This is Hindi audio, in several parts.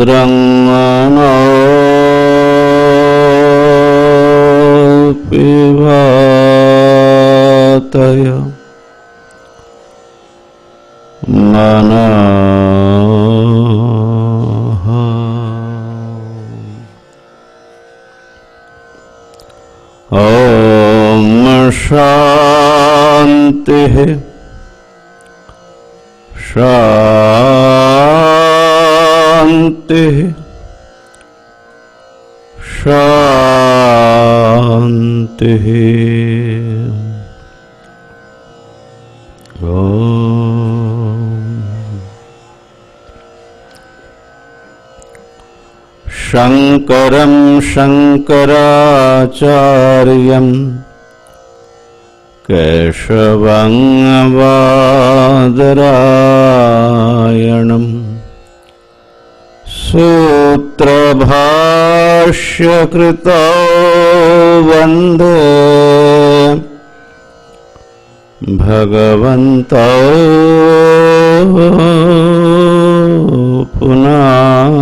भद्रं नो पिबतय मनः। ॐ शान्तिः शान्तिः शान्तिः। शङ्करं शङ्कराचार्यं केशवं बादरायणं सूत्रभाष्यकृतौ वन्दे भगवन्तौ पुनः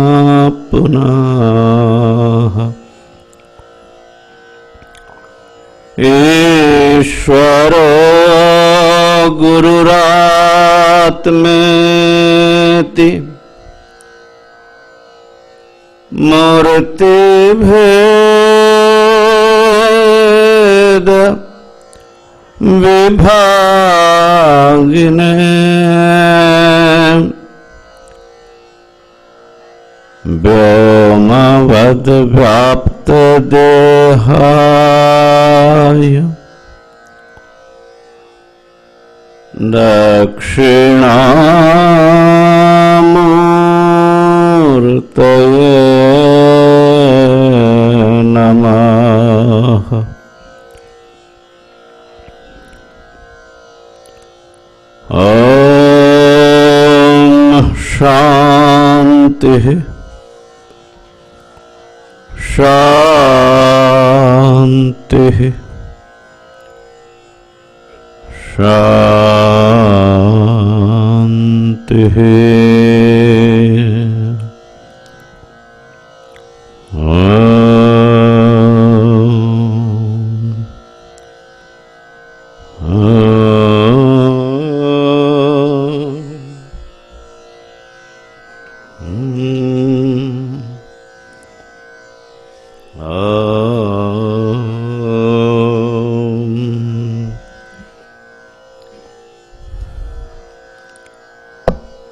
पुनः। ईश्वरो गुरुरात्मेति मूर्तिभेद विभागिने व्योमवद्व्याप्तदेहाय दक्षिणामूर्तये नमः। ॐ शान्तिः शान्तिः शान्तिः।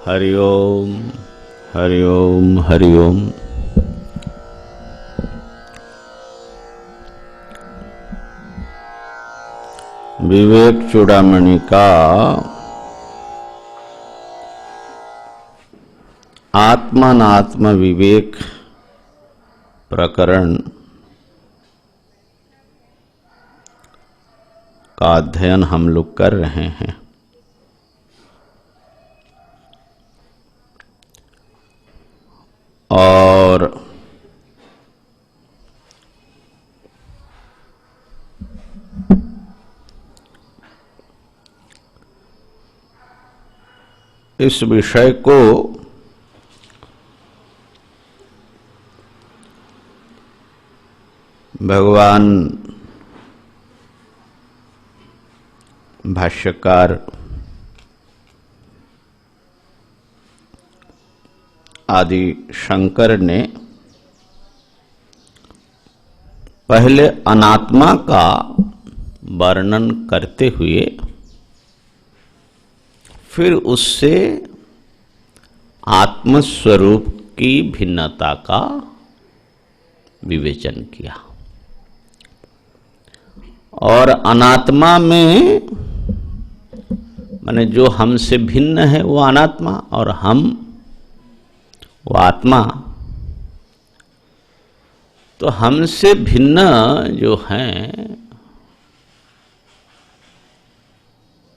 हरि ओम हरि ओम हरि ओम। विवेक चूड़ामणि का आत्मानात्म विवेक प्रकरण का अध्ययन हम लोग कर रहे हैं। और इस विषय को भगवान भाष्यकार आदि शंकर ने पहले अनात्मा का वर्णन करते हुए फिर उससे आत्मस्वरूप की भिन्नता का विवेचन किया। और अनात्मा में माने जो हमसे भिन्न है वो अनात्मा और हम वो आत्मा। तो हमसे भिन्न जो हैं,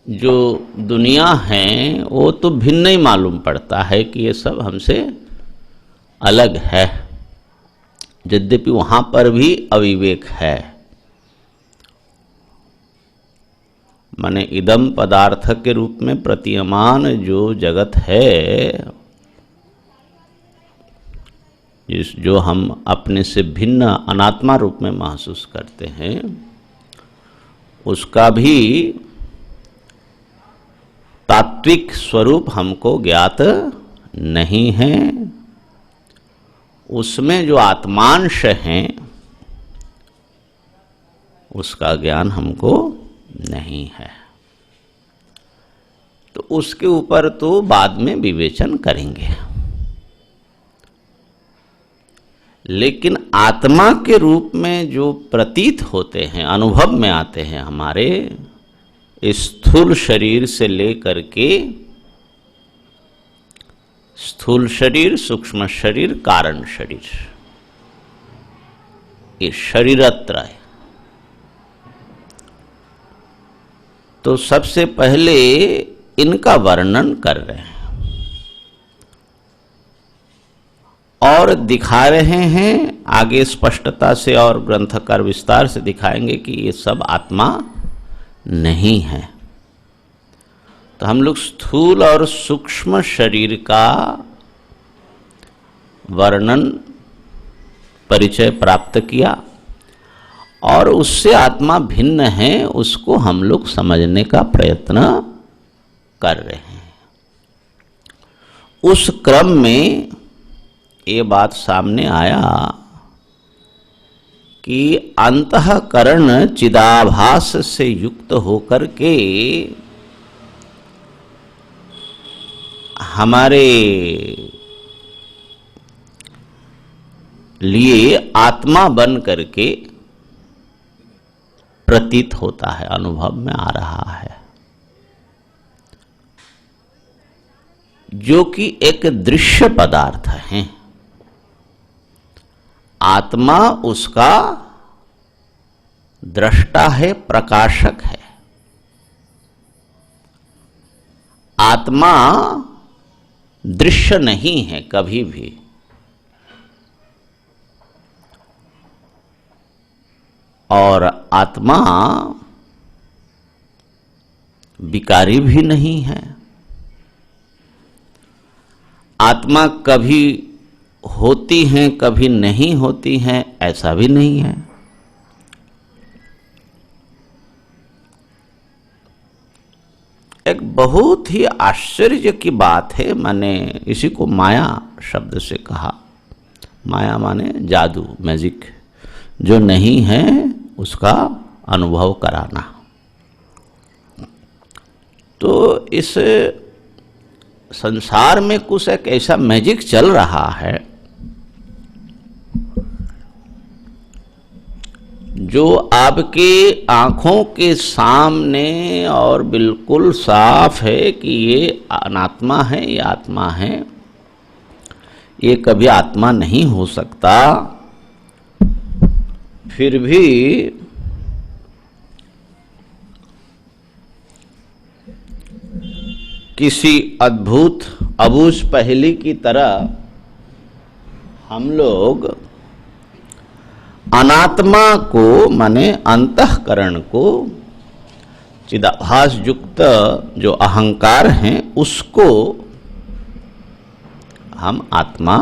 जो दुनिया है वो तो भिन्न ही मालूम पड़ता है कि ये सब हमसे अलग है, यद्यपि वहां पर भी अविवेक है। माने इदम पदार्थ के रूप में प्रतीयमान जो जगत है जो हम अपने से भिन्न अनात्मा रूप में महसूस करते हैं, उसका भी तात्विक स्वरूप हमको ज्ञात नहीं है। उसमें जो आत्मांश हैं उसका ज्ञान हमको नहीं है। तो उसके ऊपर तो बाद में विवेचन करेंगे, लेकिन आत्मा के रूप में जो प्रतीत होते हैं, अनुभव में आते हैं हमारे स्थूल शरीर से लेकर के स्थूल शरीर, सूक्ष्म शरीर, कारण शरीर, ये शरीरत्रय। तो सबसे पहले इनका वर्णन कर रहे हैं और दिखा रहे हैं आगे स्पष्टता से, और ग्रंथकार विस्तार से दिखाएंगे कि ये सब आत्मा नहीं है। तो हम लोग स्थूल और सूक्ष्म शरीर का वर्णन, परिचय प्राप्त किया और उससे आत्मा भिन्न है उसको हम लोग समझने का प्रयत्न कर रहे हैं। उस क्रम में ये बात सामने आया कि अंतःकरण चिदाभास से युक्त होकर के हमारे लिए आत्मा बन करके प्रतीत होता है, अनुभव में आ रहा है, जो कि एक दृश्य पदार्थ है। आत्मा उसका दृष्टा है, प्रकाशक है। आत्मा दृश्य नहीं है कभी भी। और आत्मा विकारी भी नहीं है। आत्मा कभी होती हैं, कभी नहीं होती हैं, ऐसा भी नहीं है। एक बहुत ही आश्चर्य की बात है। मैंने इसी को माया शब्द से कहा। माया माने जादू, मैजिक। जो नहीं है उसका अनुभव कराना। तो इस संसार में कुछ एक ऐसा मैजिक चल रहा है जो आपके आंखों के सामने और बिल्कुल साफ है कि ये अनात्मा है, ये आत्मा है। ये कभी आत्मा नहीं हो सकता। फिर भी किसी अद्भुत अबूझ पहेली की तरह हम लोग अनात्मा को, माने अंतःकरण को, चिदाभास युक्त जो अहंकार हैं उसको हम आत्मा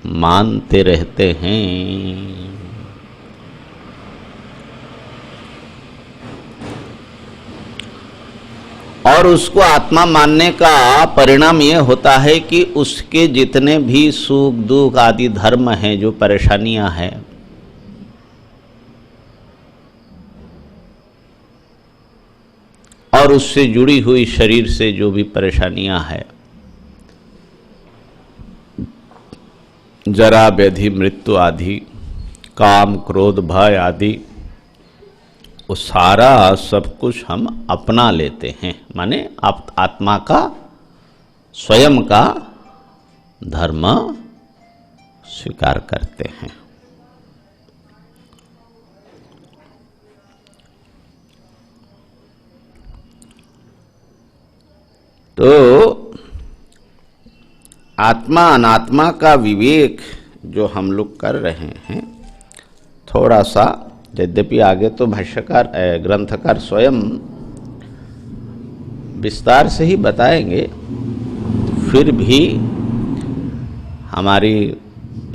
मानते रहते हैं। और उसको आत्मा मानने का परिणाम यह होता है कि उसके जितने भी सुख दुख आदि धर्म हैं, जो परेशानियां हैं, और उससे जुड़ी हुई शरीर से जो भी परेशानियां हैं, जरा व्याधि मृत्यु आदि, काम क्रोध भय आदि, वो सारा सब कुछ हम अपना लेते हैं। माने आप आत्मा का स्वयं का धर्म स्वीकार करते हैं। तो आत्मा अनात्मा का विवेक जो हम लोग कर रहे हैं, थोड़ा सा, यद्यपि आगे तो भाष्यकार ग्रंथकार स्वयं विस्तार से ही बताएंगे, फिर भी हमारी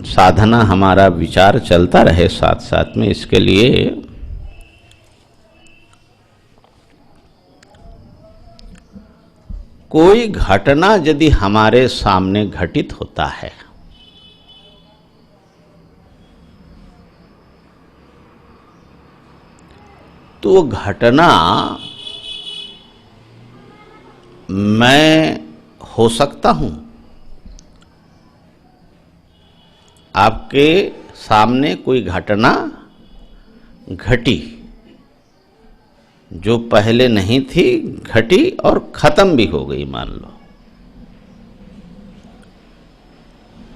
साधना हमारा विचार चलता रहे साथ साथ में, इसके लिए कोई घटना यदि हमारे सामने घटित होता है तो वो घटना मैं हो सकता हूं। आपके सामने कोई घटना घटी जो पहले नहीं थी, घटी और खत्म भी हो गई मान लो,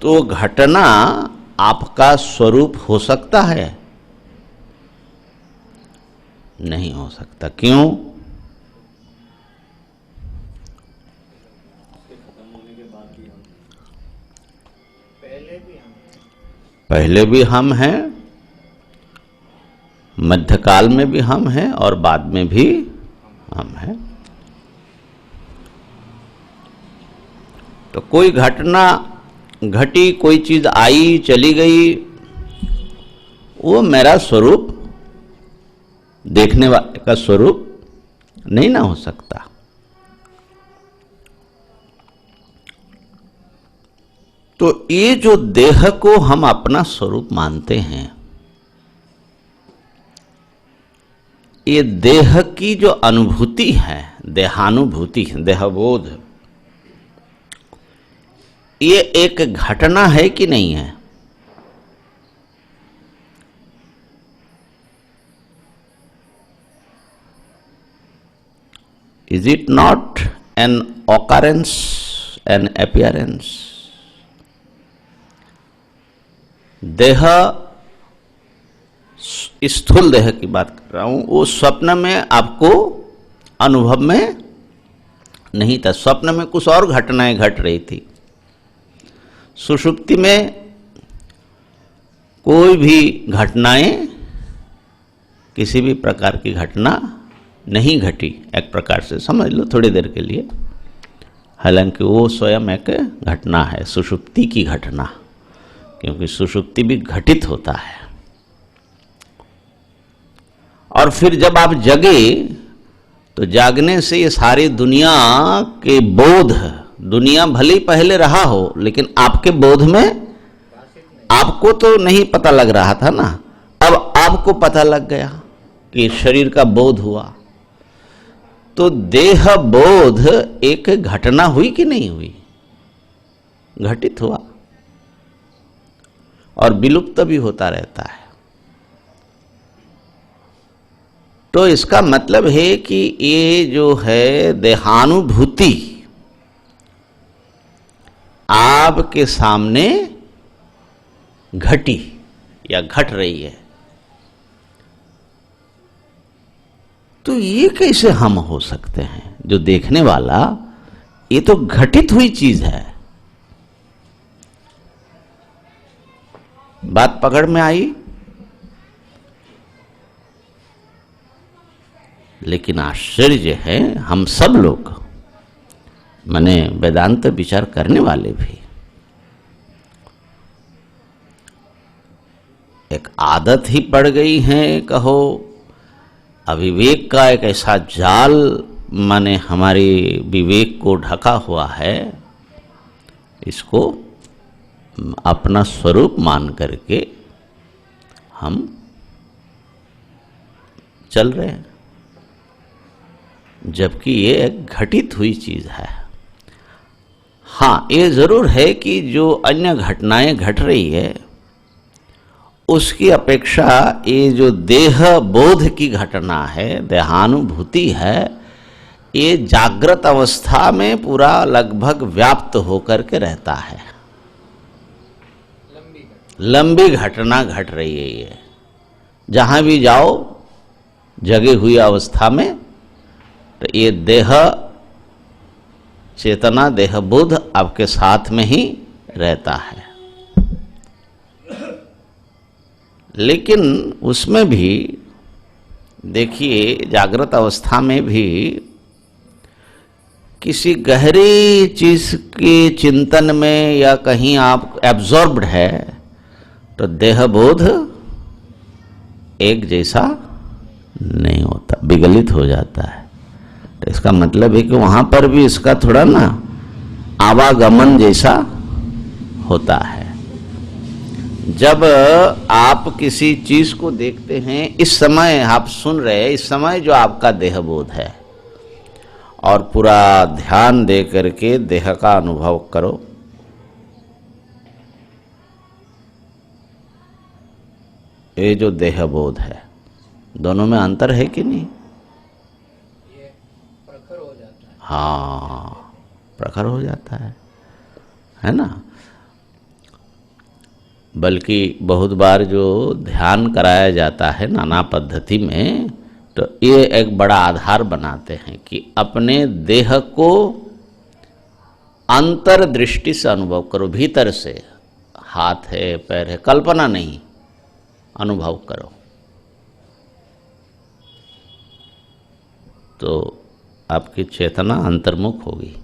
तो घटना आपका स्वरूप हो सकता है? नहीं हो सकता। क्यों? पहले भी हम हैं, मध्यकाल में भी हम हैं और बाद में भी हम हैं। तो कोई घटना घटी, कोई चीज आई चली गई, वो मेरा स्वरूप, देखने वाले का स्वरूप नहीं ना हो सकता। तो ये जो देह को हम अपना स्वरूप मानते हैं, ये देह की जो अनुभूति है, देहानुभूति, देहबोध, ये एक घटना है कि नहीं है? Is it not an occurrence, an appearance? देह, स्थूल देह की बात कर रहा हूं, वो स्वप्न में आपको अनुभव में नहीं था। स्वप्न में कुछ और घटनाएं घट रही थी। सुषुप्ति में कोई भी घटनाएं, किसी भी प्रकार की घटना नहीं घटी, एक प्रकार से समझ लो थोड़ी देर के लिए। हालांकि वो स्वयं एक घटना है, सुषुप्ति की घटना, क्योंकि सुषुप्ति भी घटित होता है। और फिर जब आप जगे तो जागने से ये सारी दुनिया के बोध, दुनिया भले ही पहले रहा हो लेकिन आपके बोध में आपको तो नहीं पता लग रहा था ना, अब आपको पता लग गया कि शरीर का बोध हुआ। तो देह बोध एक घटना हुई कि नहीं हुई? घटित हुआ और विलुप्त भी होता रहता है। तो इसका मतलब है कि ये जो है देहानुभूति आपके सामने घटी या घट रही है, तो ये कैसे हम हो सकते हैं? जो देखने वाला, ये तो घटित हुई चीज है। बात पकड़ में आई? लेकिन आश्चर्य है, हम सब लोग, माने वेदांत विचार करने वाले भी, एक आदत ही पड़ गई है, कहो अविवेक का एक ऐसा जाल माने हमारे विवेक को ढका हुआ है, इसको अपना स्वरूप मान करके हम चल रहे हैं, जबकि ये एक घटित हुई चीज है। हाँ, ये जरूर है कि जो अन्य घटनाएं घट रही है उसकी अपेक्षा ये जो देह बोध की घटना है, देहानुभूति है, ये जागृत अवस्था में पूरा लगभग व्याप्त होकर के रहता है। लंबी घटना घट रही है ये। जहां भी जाओ जगे हुई अवस्था में, तो ये देह चेतना, देह बोध आपके साथ में ही रहता है। लेकिन उसमें भी देखिए, जागृत अवस्था में भी किसी गहरी चीज के चिंतन में या कहीं आप एब्जॉर्ब्ड है तो देहबोध एक जैसा नहीं होता, विगलित हो जाता है। तो इसका मतलब है कि वहां पर भी इसका थोड़ा ना आवागमन जैसा होता है। जब आप किसी चीज को देखते हैं, इस समय आप सुन रहे हैं, इस समय जो आपका देहबोध है, और पूरा ध्यान दे करके देह का अनुभव करो। ये जो देहबोध है, दोनों में अंतर है कि नहीं? ये प्रखर हो जाता है। हाँ, प्रखर हो जाता है ना। बल्कि बहुत बार जो ध्यान कराया जाता है नाना पद्धति में, तो ये एक बड़ा आधार बनाते हैं कि अपने देह को अंतर्दृष्टि से अनुभव करो, भीतर से। हाथ है, पैर है, कल्पना नहीं, अनुभव करो। तो आपकी चेतना अंतर्मुख होगी।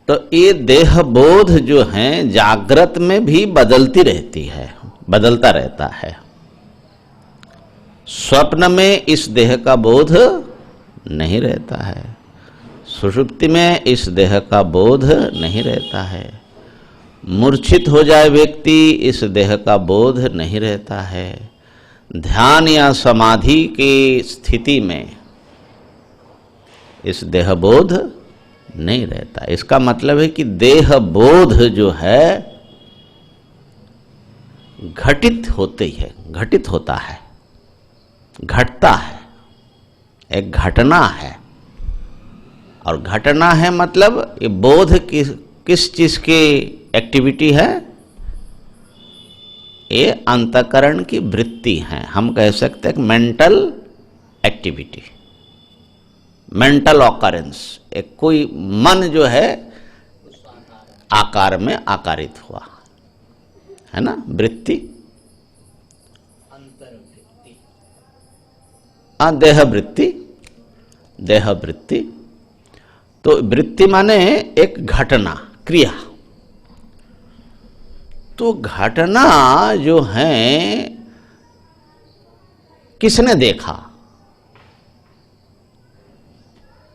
तो ये देहबोध जो है जागृत में भी बदलती रहती है, बदलता रहता है। स्वप्न में इस देह का बोध नहीं रहता है, सुषुप्ति में इस देह का बोध नहीं रहता है। मूर्छित हो जाए व्यक्ति, इस देह का बोध नहीं रहता है। ध्यान या समाधि की स्थिति में इस देह बोध नहीं रहता। इसका मतलब है कि देह बोध जो है घटित होते ही है, घटित होता है, घटता है, एक घटना है। और घटना है मतलब ये बोध किस चीज की एक्टिविटी है? ये अंतःकरण की वृत्ति है। हम कह सकते हैं मेंटल एक्टिविटी, मेंटल ऑकरेंस। एक कोई मन जो है आकार में आकारित हुआ है ना, वृत्ति, अंतर्वृत्ति। देह वृत्ति, देह वृत्ति। तो वृत्ति माने एक घटना, क्रिया। तो घटना जो है किसने देखा?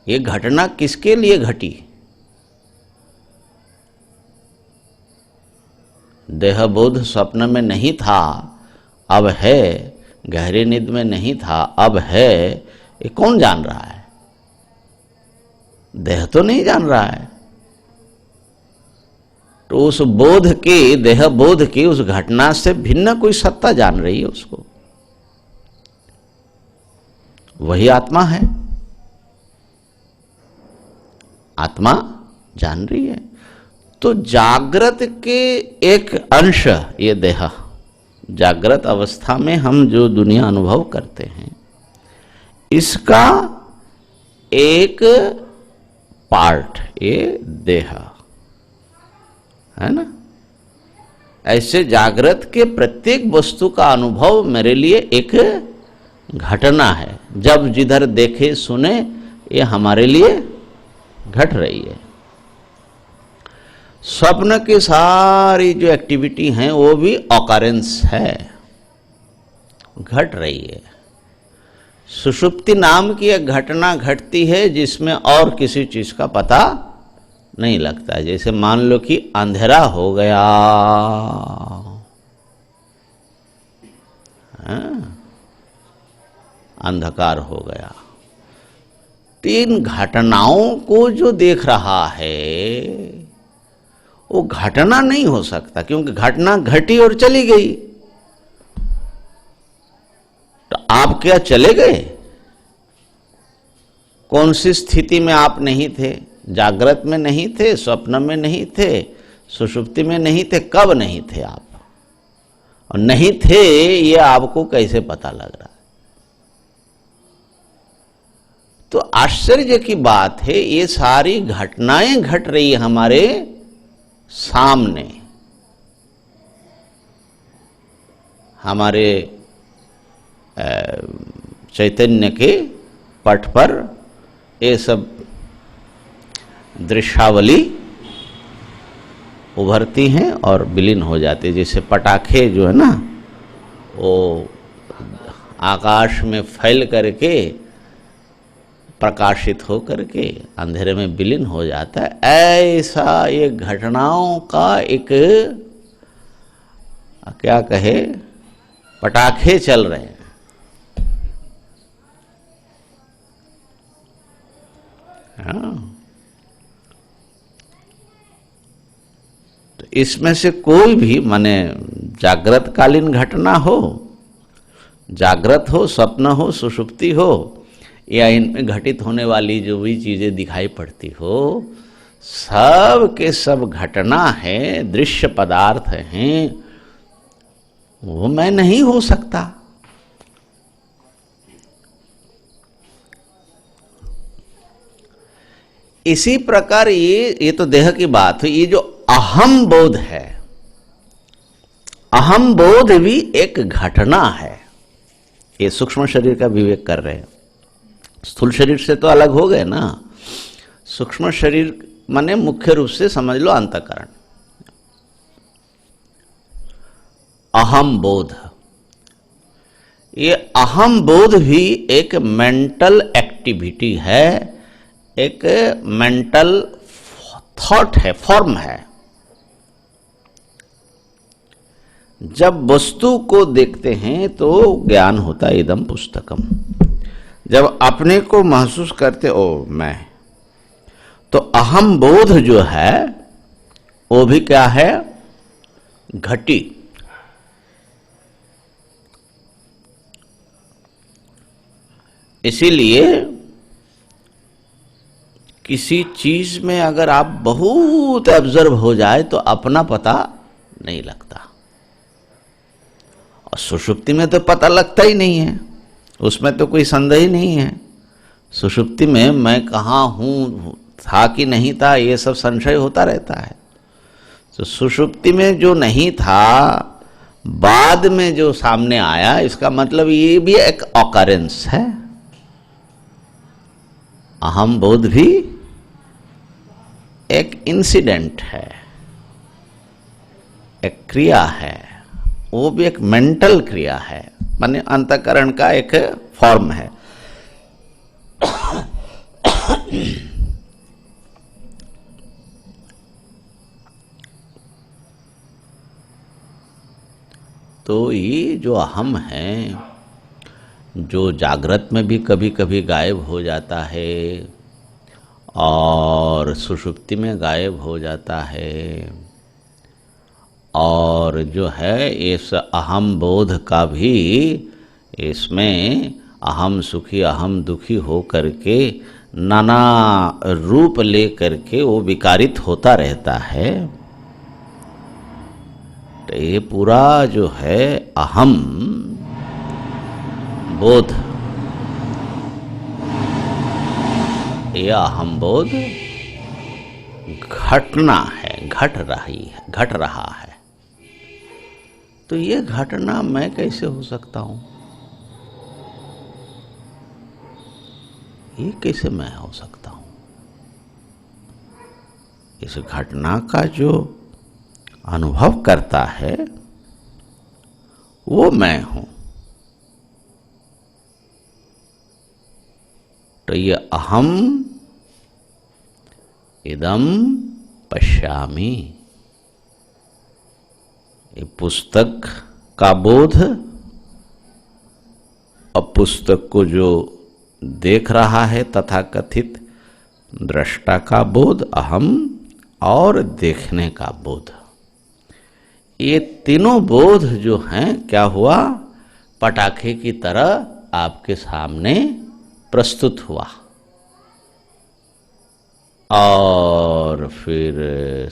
ये घटना किसके लिए घटी? देहबोध स्वप्न में नहीं था, अब है। गहरी नींद में नहीं था, अब है। ये कौन जान रहा है? देह तो नहीं जान रहा है। तो उस बोध की, देह बोध की उस घटना से भिन्न कोई सत्ता जान रही है उसको। वही आत्मा है, आत्मा जान रही है। तो जागृत के एक अंश ये देह, जागृत अवस्था में हम जो दुनिया अनुभव करते हैं, इसका एक पार्ट ये देह है ना। ऐसे जागृत के प्रत्येक वस्तु का अनुभव मेरे लिए एक घटना है। जब जिधर देखे सुने, ये हमारे लिए घट रही है। स्वप्न की सारी जो एक्टिविटी हैं वो भी ऑकरेंस है, घट रही है। सुषुप्ति नाम की एक घटना घटती है जिसमें और किसी चीज का पता नहीं लगता। जैसे मान लो कि अंधेरा हो गया, अंधकार हो गया। तीन घटनाओं को जो देख रहा है वो घटना नहीं हो सकता, क्योंकि घटना घटी और चली गई। तो आप क्या चले गए? कौन सी स्थिति में आप नहीं थे? जागृत में नहीं थे, स्वप्न में नहीं थे, सुषुप्ति में नहीं थे। कब नहीं थे आप? और नहीं थे ये आपको कैसे पता लग रहा है? तो आश्चर्य की बात है, ये सारी घटनाएं घट रही है हमारे सामने, हमारे चैतन्य के पट पर ये सब दृश्यावली उभरती हैं और विलीन हो जाती है। जैसे पटाखे जो है ना, वो आकाश में फैल करके प्रकाशित हो करके अंधेरे में विलीन हो जाता है, ऐसा ये घटनाओं का एक क्या कहे, पटाखे चल रहे हैं। हाँ, तो इसमें से कोई भी माने जागृत कालीन घटना हो, जागृत हो, स्वप्न हो, सुषुप्ति हो, या इनमें घटित होने वाली जो भी चीजें दिखाई पड़ती हो, सब के सब घटना है, दृश्य पदार्थ हैं, वो मैं नहीं हो सकता। इसी प्रकार ये तो देह की बात हुई। ये जो अहम बोध है, अहम बोध भी एक घटना है। ये सूक्ष्म शरीर का विवेक कर रहे हैं, स्थूल शरीर से तो अलग हो गए ना। सूक्ष्म शरीर माने मुख्य रूप से समझ लो अंतःकरण। अहम बोध, ये अहम बोध भी एक मेंटल एक्टिविटी है, एक मेंटल थॉट है, फॉर्म है। जब वस्तु को देखते हैं तो ज्ञान होता है इदम पुस्तकम। जब अपने को महसूस करते ओ मैं, तो अहम बोध जो है वो भी क्या है, घटी। इसीलिए किसी चीज में अगर आप बहुत ऑब्जर्व हो जाए तो अपना पता नहीं लगता, और सुषुप्ति में तो पता लगता ही नहीं है, उसमें तो कोई संदेह ही नहीं है। सुषुप्ति में मैं कहाँ हूं, था कि नहीं था, ये सब संशय होता रहता है। तो सुषुप्ति में जो नहीं था बाद में जो सामने आया, इसका मतलब ये भी एक ऑकरेंस है। अहम बोध भी एक इंसिडेंट है, एक क्रिया है, वो भी एक मेंटल क्रिया है, माने अंतःकरण का एक फॉर्म है। तो ये जो अहम है, जो जागृत में भी कभी कभी गायब हो जाता है और सुषुप्ति में गायब हो जाता है, और जो है इस अहम बोध का भी इसमें अहम सुखी अहम दुखी हो करके नाना रूप ले करके वो विकारित होता रहता है। तो ये पूरा जो है अहम बोध, ये अहम बोध घटना है, घट रहा है। तो ये घटना मैं कैसे हो सकता हूं, ये कैसे मैं हो सकता हूं? इस घटना का जो अनुभव करता है वो मैं हूं। तो ये अहम इदम पश्यामि, ये पुस्तक का बोध और पुस्तक को जो देख रहा है तथाकथित दृष्टा का बोध, अहम, और देखने का बोध, ये तीनों बोध जो हैं क्या हुआ, पटाखे की तरह आपके सामने प्रस्तुत हुआ। और फिर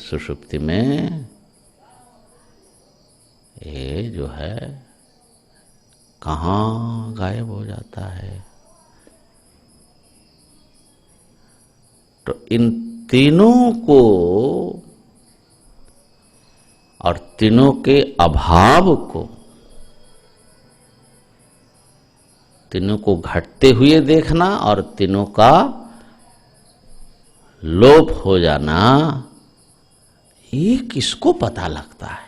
सुषुप्ति में ये जो है कहाँ गायब हो जाता है। तो इन तीनों को और तीनों के अभाव को, तीनों को घटते हुए देखना और तीनों का लोप हो जाना, ये किसको पता लगता है?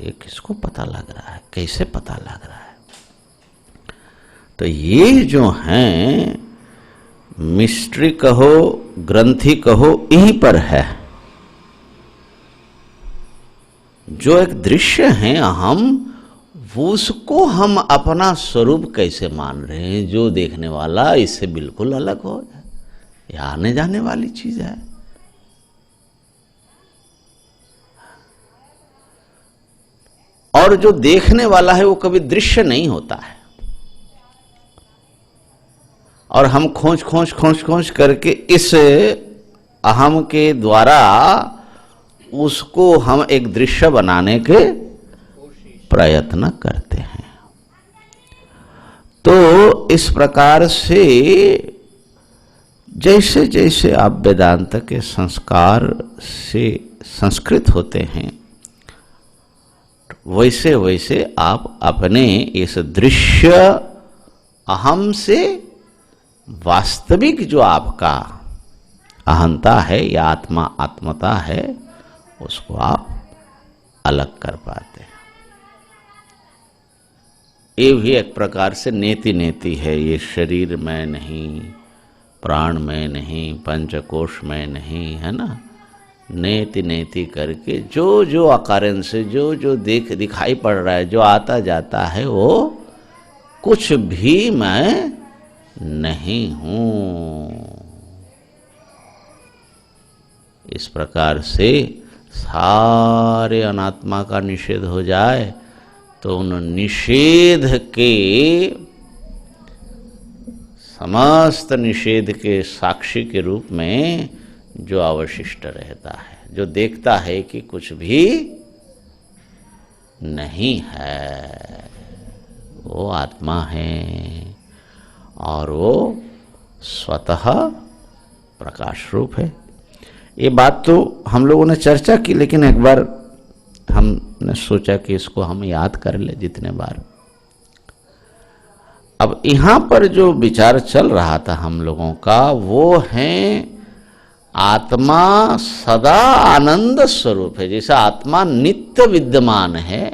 ये किसको पता लग रहा है? कैसे पता लग रहा है? तो ये जो हैं मिस्ट्री कहो, ग्रंथि कहो, यहीं पर है। जो एक दृश्य है अहम, उसको हम अपना स्वरूप कैसे मान रहे हैं? जो देखने वाला इससे बिल्कुल अलग हो जाए, ये आने जाने वाली चीज है। और जो देखने वाला है वो कभी दृश्य नहीं होता है, और हम खोज खोज खोज खोज करके इस अहम के द्वारा उसको हम एक दृश्य बनाने के प्रयत्न करते हैं। तो इस प्रकार से जैसे जैसे आप वेदांत के संस्कार से संस्कृत होते हैं, वैसे वैसे आप अपने इस दृश्य अहम से वास्तविक जो आपका अहंता है या आत्मा आत्मता है, उसको आप अलग कर पाते हैं। ये भी एक प्रकार से नेति नेति है। ये शरीर में नहीं, प्राण में नहीं, पंचकोश में नहीं, है ना। नेति नेति करके जो जो अकारण से जो जो दिखाई पड़ रहा है, जो आता जाता है, वो कुछ भी मैं नहीं हूं। इस प्रकार से सारे अनात्मा का निषेध हो जाए तो उन निषेध के, समस्त निषेध के साक्षी के रूप में जो अवशिष्ट रहता है, जो देखता है कि कुछ भी नहीं है, वो आत्मा है और वो स्वतः प्रकाश रूप है। ये बात तो हम लोगों ने चर्चा की, लेकिन एक बार हमने सोचा कि इसको हम याद कर ले जितने बार। अब यहां पर जो विचार चल रहा था हम लोगों का, वो है आत्मा सदा आनंद स्वरूप है। जैसे आत्मा नित्य विद्यमान है,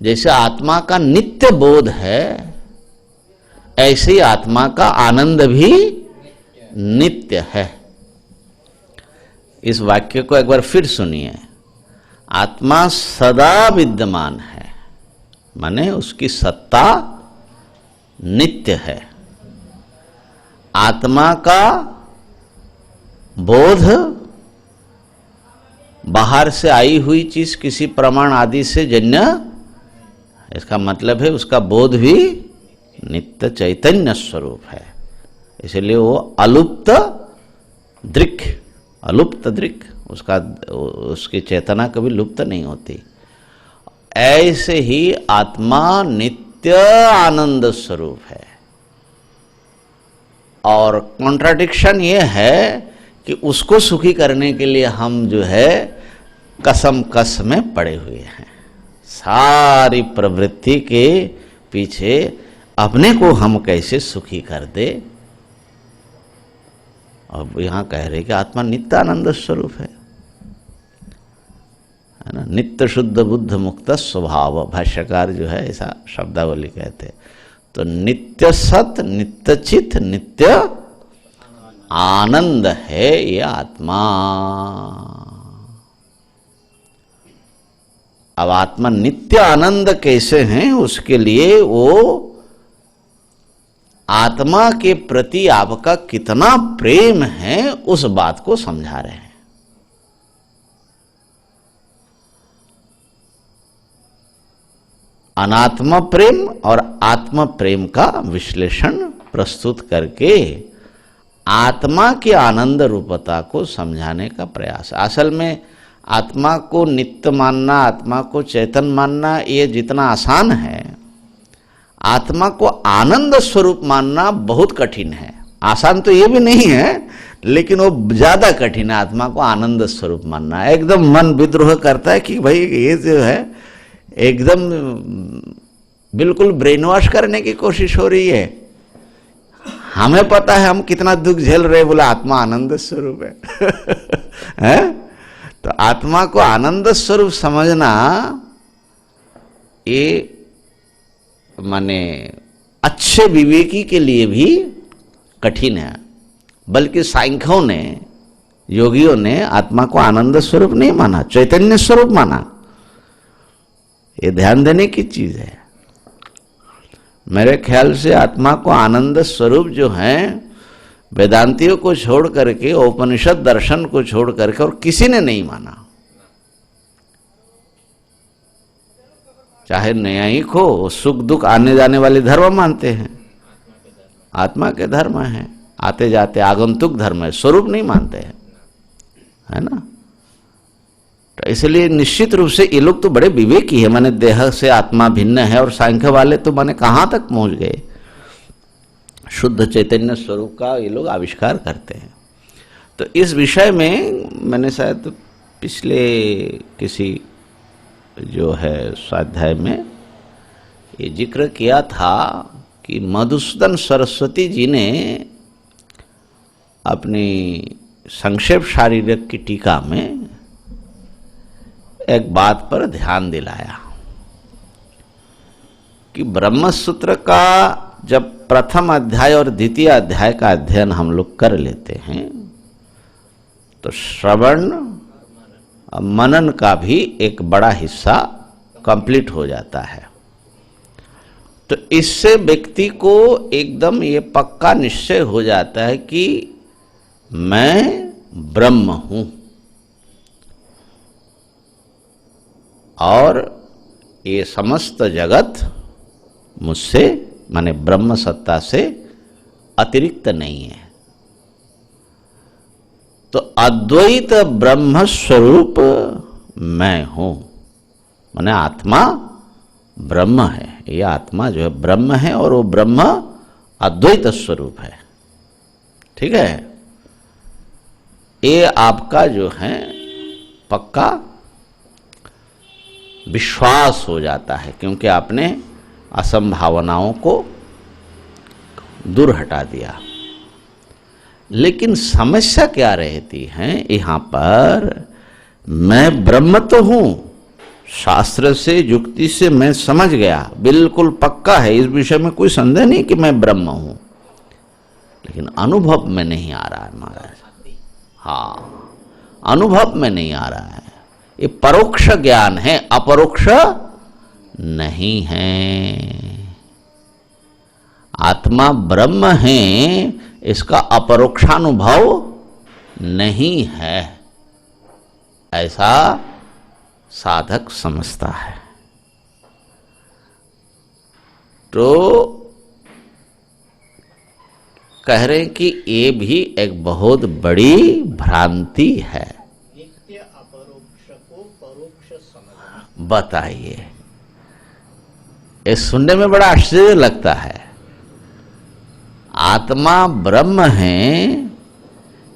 जैसे आत्मा का नित्य बोध है, ऐसे ही आत्मा का आनंद भी नित्य है। इस वाक्य को एक बार फिर सुनिए। आत्मा सदा विद्यमान है, माने उसकी सत्ता नित्य है। आत्मा का बोध बाहर से आई हुई चीज किसी प्रमाण आदि से जन्य, इसका मतलब है उसका बोध भी नित्य चैतन्य स्वरूप है। इसलिए वो अलुप्त दृक्, अलुप्त दृक्, उसकी चेतना कभी लुप्त नहीं होती। ऐसे ही आत्मा नित्य आनंद स्वरूप है। और कॉन्ट्राडिक्शन ये है कि उसको सुखी करने के लिए हम जो है कसम कस में पड़े हुए हैं। सारी प्रवृत्ति के पीछे अपने को हम कैसे सुखी कर दे। अब यहां कह रहे कि आत्मा नित्य आनंद स्वरूप है ना। नित्य शुद्ध बुद्ध मुक्त स्वभाव, भाष्यकार जो है ऐसा शब्दावली कहते। तो नित्य सत, नित्य चित, नित्य आनंद है ये आत्मा। अब आत्मा नित्य आनंद कैसे है, उसके लिए वो आत्मा के प्रति आपका कितना प्रेम है उस बात को समझा रहे हैं। अनात्मा प्रेम और आत्मा प्रेम का विश्लेषण प्रस्तुत करके आत्मा की आनंद रूपता को समझाने का प्रयास। असल में आत्मा को नित्य मानना, आत्मा को चेतन मानना, ये जितना आसान है, आत्मा को आनंद स्वरूप मानना बहुत कठिन है। आसान तो ये भी नहीं है, लेकिन वो ज्यादा कठिन है आत्मा को आनंद स्वरूप मानना। एकदम मन विद्रोह करता है कि भाई ये जो है एकदम बिल्कुल ब्रेन वॉश करने की कोशिश हो रही है। हमें पता है हम कितना दुख झेल रहे, बोला आत्मा आनंद स्वरूप है। हैं? तो आत्मा को आनंद स्वरूप समझना ये माने अच्छे विवेकी के लिए भी कठिन है। बल्कि सांख्यों ने, योगियों ने आत्मा को आनंद स्वरूप नहीं माना, चैतन्य स्वरूप माना। ये ध्यान देने की चीज है। मेरे ख्याल से आत्मा को आनंद स्वरूप जो है, वेदांतियों को छोड़ करके, उपनिषद दर्शन को छोड़ करके और किसी ने नहीं माना। चाहे न्यायिक हो, सुख दुख आने जाने वाले धर्म मानते हैं, आत्मा के धर्म है, आते जाते आगंतुक धर्म है, स्वरूप नहीं मानते हैं, है ना। तो इसलिए निश्चित रूप से ये लोग तो बड़े विवेकी है, माने देह से आत्मा भिन्न है, और सांख्य वाले तो माने कहां तक पहुंच गए, शुद्ध चैतन्य स्वरूप का ये लोग आविष्कार करते हैं। तो इस विषय में मैंने शायद पिछले किसी जो है स्वाध्याय में ये जिक्र किया था कि मधुसूदन सरस्वती जी ने अपनी संक्षेप शारीरक की टीका में एक बात पर ध्यान दिलाया कि ब्रह्म सूत्र का जब प्रथम अध्याय और द्वितीय अध्याय का अध्ययन हम लोग कर लेते हैं तो श्रवण मनन का भी एक बड़ा हिस्सा कंप्लीट हो जाता है। तो इससे व्यक्ति को एकदम ये पक्का निश्चय हो जाता है कि मैं ब्रह्म हूं और ये समस्त जगत मुझसे माने ब्रह्म सत्ता से अतिरिक्त नहीं है। तो अद्वैत ब्रह्म स्वरूप मैं हूं, माने आत्मा ब्रह्म है। ये आत्मा जो है ब्रह्म है और वो ब्रह्म अद्वैत स्वरूप है। ठीक है, ये आपका जो है पक्का विश्वास हो जाता है, क्योंकि आपने असंभावनाओं को दूर हटा दिया। लेकिन समस्या क्या रहती है यहां पर, मैं ब्रह्म तो हूं, शास्त्र से युक्ति से मैं समझ गया, बिल्कुल पक्का है, इस विषय में कोई संदेह नहीं कि मैं ब्रह्म हूं, लेकिन अनुभव में नहीं आ रहा है महाराज। हाँ, अनुभव में नहीं आ रहा है। ये परोक्ष ज्ञान है, अपरोक्ष नहीं है। आत्मा ब्रह्म है, इसका अपरोक्षानुभव नहीं है, ऐसा साधक समझता है। तो कह रहे हैं कि ये भी एक बहुत बड़ी भ्रांति है। नित्य अपरोक्ष को परोक्ष समझना। बताइए, ये सुनने में बड़ा आश्चर्य लगता है। आत्मा ब्रह्म है,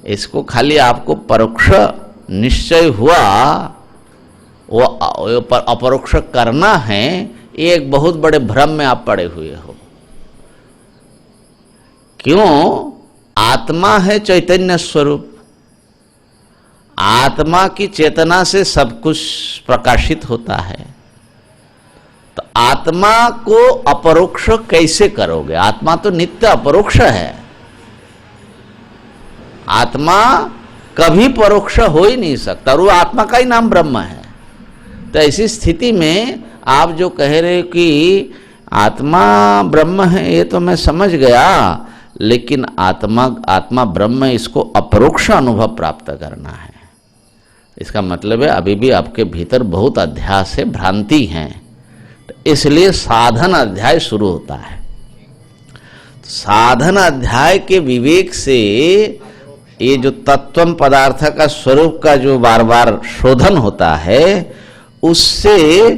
इसको खाली आपको परोक्ष निश्चय हुआ, वो अपरोक्ष करना है, ये एक बहुत बड़े भ्रम में आप पड़े हुए हो। क्यों? आत्मा है चैतन्य स्वरूप, आत्मा की चेतना से सब कुछ प्रकाशित होता है। तो आत्मा को अपरोक्ष कैसे करोगे? आत्मा तो नित्य अपरोक्ष है, आत्मा कभी परोक्ष हो ही नहीं सकता, और वो आत्मा का ही नाम ब्रह्म है। तो ऐसी स्थिति में आप जो कह रहे हो कि आत्मा ब्रह्म है, ये तो मैं समझ गया, लेकिन आत्मा ब्रह्म, इसको अपरोक्ष अनुभव प्राप्त करना है। इसका मतलब है अभी भी आपके भीतर बहुत अध्यास है, भ्रांति है। तो इसलिए साधन अध्याय शुरू होता है। साधन अध्याय के विवेक से ये जो तत्वम पदार्थ का स्वरूप का जो बार बार शोधन होता है, उससे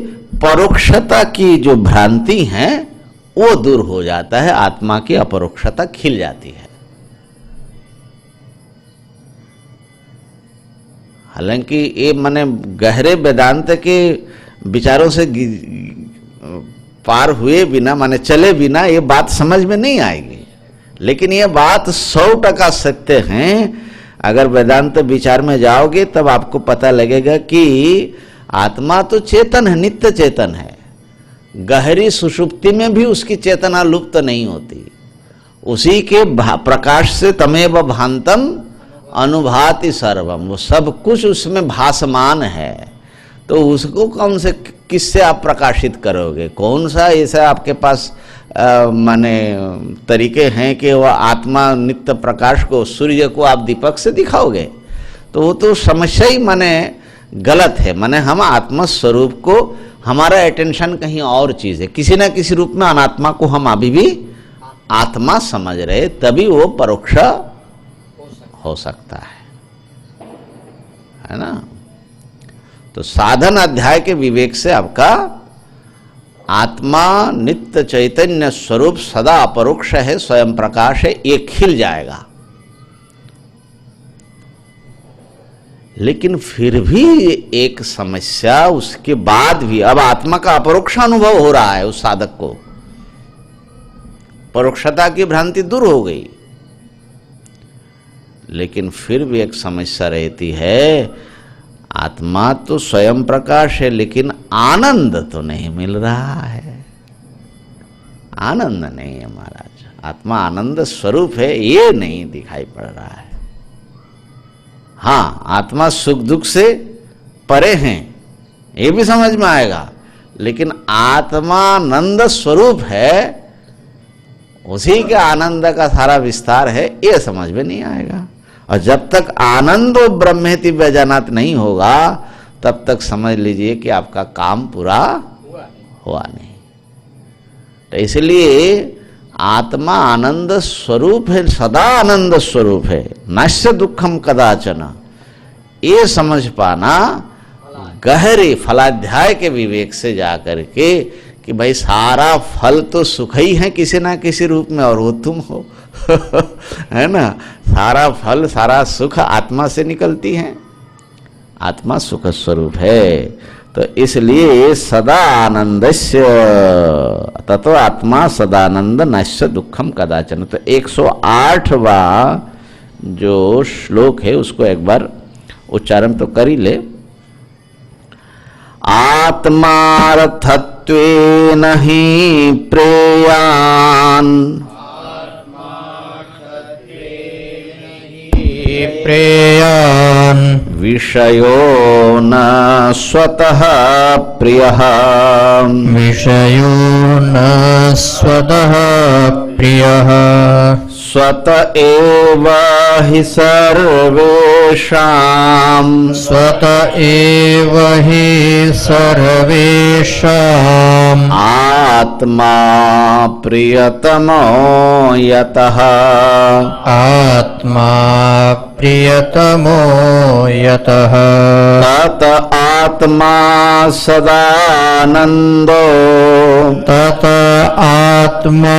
परोक्षता की जो भ्रांति है वो दूर हो जाता है, आत्मा की अपरोक्षता खिल जाती है। हालांकि ये माने गहरे वेदांत के विचारों से पार हुए बिना, माने चले बिना ये बात समझ में नहीं आएगी। लेकिन ये बात 100% सत्य है। अगर वेदांत विचार में जाओगे तब आपको पता लगेगा कि आत्मा तो चेतन है, नित्य चेतन है। गहरी सुषुप्ति में भी उसकी चेतना लुप्त नहीं होती। उसी के प्रकाश से तमेव भांतम अनुभाति सर्वम, वो सब कुछ उसमें भासमान है। तो उसको कौन से किससे आप प्रकाशित करोगे? कौन सा ऐसा आपके पास माने तरीके हैं कि वह आत्मा नित्य प्रकाश को, सूर्य को आप दीपक से दिखाओगे? तो वो तो समस्या ही माने गलत है। माने हम आत्मा स्वरूप को, हमारा अटेंशन कहीं और चीज है, किसी ना किसी रूप में अनात्मा को हम अभी भी आत्मा समझ रहे, तभी वो परोक्ष हो सकता है ना। तो साधन अध्याय के विवेक से आपका आत्मा नित्य चैतन्य स्वरूप सदा अपरोक्ष है, स्वयं प्रकाश है, ये खिल जाएगा। लेकिन फिर भी एक समस्या उसके बाद भी, अब आत्मा का अपरोक्ष अनुभव हो रहा है उस साधक को, परोक्षता की भ्रांति दूर हो गई, लेकिन फिर भी एक समस्या रहती है। आत्मा तो स्वयं प्रकाश है, लेकिन आनंद तो नहीं मिल रहा है। आनंद नहीं है महाराज, आत्मा आनंद स्वरूप है, ये नहीं दिखाई पड़ रहा है। हाँ, आत्मा सुख दुख से परे हैं, ये भी समझ में आएगा, लेकिन आत्मा आनंद स्वरूप है, उसी के आनंद का सारा विस्तार है, ये समझ में नहीं आएगा। और जब तक आनंदो ब्रह्मेति व्यजानात नहीं होगा, तब तक समझ लीजिए कि आपका काम पूरा हुआ नहीं। तो इसलिए आत्मा आनंद स्वरूप है, सदा आनंद स्वरूप है, नश्य दुखम कदाचन, ये समझ पाना गहरे फलाध्याय के विवेक से जाकर के कि भाई सारा फल तो सुख ही है किसी ना किसी रूप में, और वो तुम हो है ना। सारा फल सारा सुख आत्मा से निकलती है, आत्मा सुख स्वरूप है। तो इसलिए सदा आनंदस्य ततो आत्मा सदानंद नश्य दुखम कदाचन। तो 108वां जो श्लोक है उसको एक बार उच्चारण तो कर ही ले। आत्मार्थत्वेन हि प्रेयान् प्रेयान् विषयो न स्वतः प्रियः विषयो न स्वतः प्रियः स्वत एव हि सर्वेषां स्वत एव हि सर्वेषाम् आत्मा प्रियतमो यतः आत्मा प्रियतमो यतः तत आत्मा सदानन्दो तत आत्मा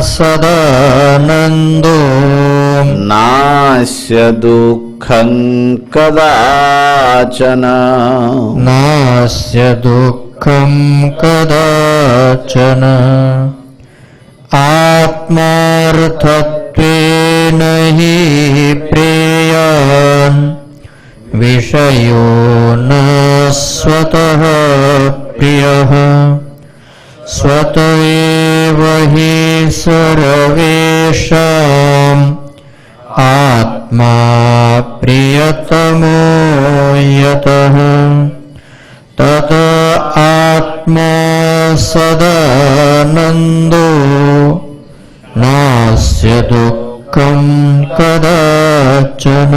सदानन्दो नास्य दुःखं कदाचन नास्य दुःखं कदाचन आत्मार्थत्वेन हि प्रेयान् विषयो न स्वतः प्रियः स्वत एव हि सर्वेषाम् आत्मा प्रियतमो यतः तत आत्मा सदानन्दो नास्य दुःखं कदाचन।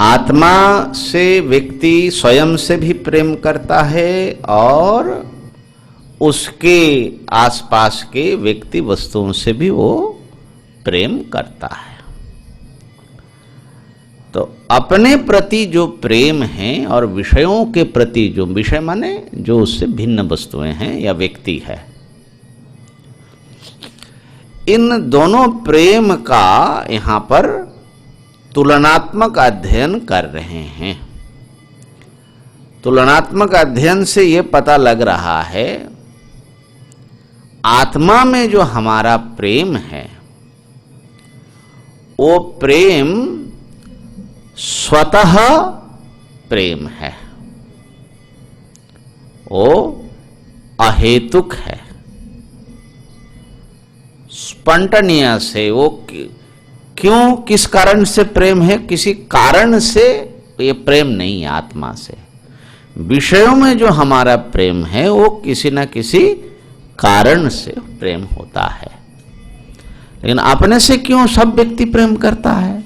आत्मा से व्यक्ति स्वयं से भी प्रेम करता है और उसके आसपास के व्यक्ति वस्तुओं से भी वो प्रेम करता है। तो अपने प्रति जो प्रेम है और विषयों के प्रति जो, विषय माने जो उससे भिन्न वस्तुएं हैं या व्यक्ति है, इन दोनों प्रेम का यहां पर तुलनात्मक अध्ययन कर रहे हैं। तुलनात्मक अध्ययन से ये पता लग रहा है, आत्मा में जो हमारा प्रेम है वो प्रेम स्वतः प्रेम है, वो अहेतुक है, स्पॉन्टेनियस है। वो क्यों, किस कारण से प्रेम है? किसी कारण से ये प्रेम नहीं है आत्मा से। विषयों में जो हमारा प्रेम है वो किसी न किसी कारण से प्रेम होता है। लेकिन अपने से क्यों सब व्यक्ति प्रेम करता है?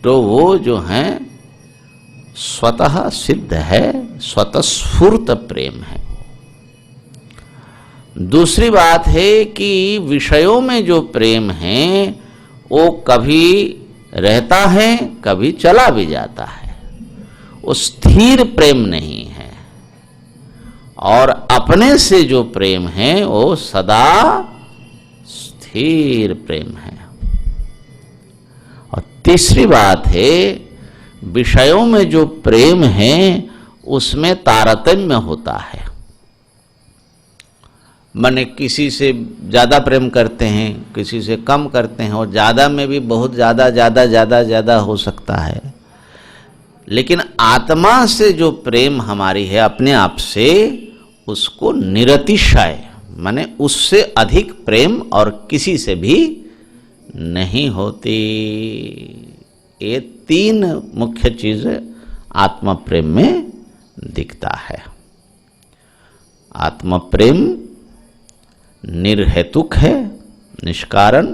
तो वो जो है स्वतः सिद्ध है, स्वतः स्फूर्त प्रेम है। दूसरी बात है कि विषयों में जो प्रेम है वो कभी रहता है, कभी चला भी जाता है, वो स्थिर प्रेम नहीं है। और अपने से जो प्रेम है वो सदा स्थिर प्रेम है। और तीसरी बात है, विषयों में जो प्रेम है उसमें तारतम्य होता है। माने किसी से ज्यादा प्रेम करते हैं, किसी से कम करते हैं, और ज्यादा में भी बहुत ज्यादा ज्यादा ज्यादा ज्यादा हो सकता है। लेकिन आत्मा से जो प्रेम हमारी है अपने आप से, उसको निरतिशय माने उससे अधिक प्रेम और किसी से भी नहीं होती। ये तीन मुख्य चीजें आत्मा प्रेम में दिखता है। आत्मा प्रेम निर्हेतुक है, निष्कारण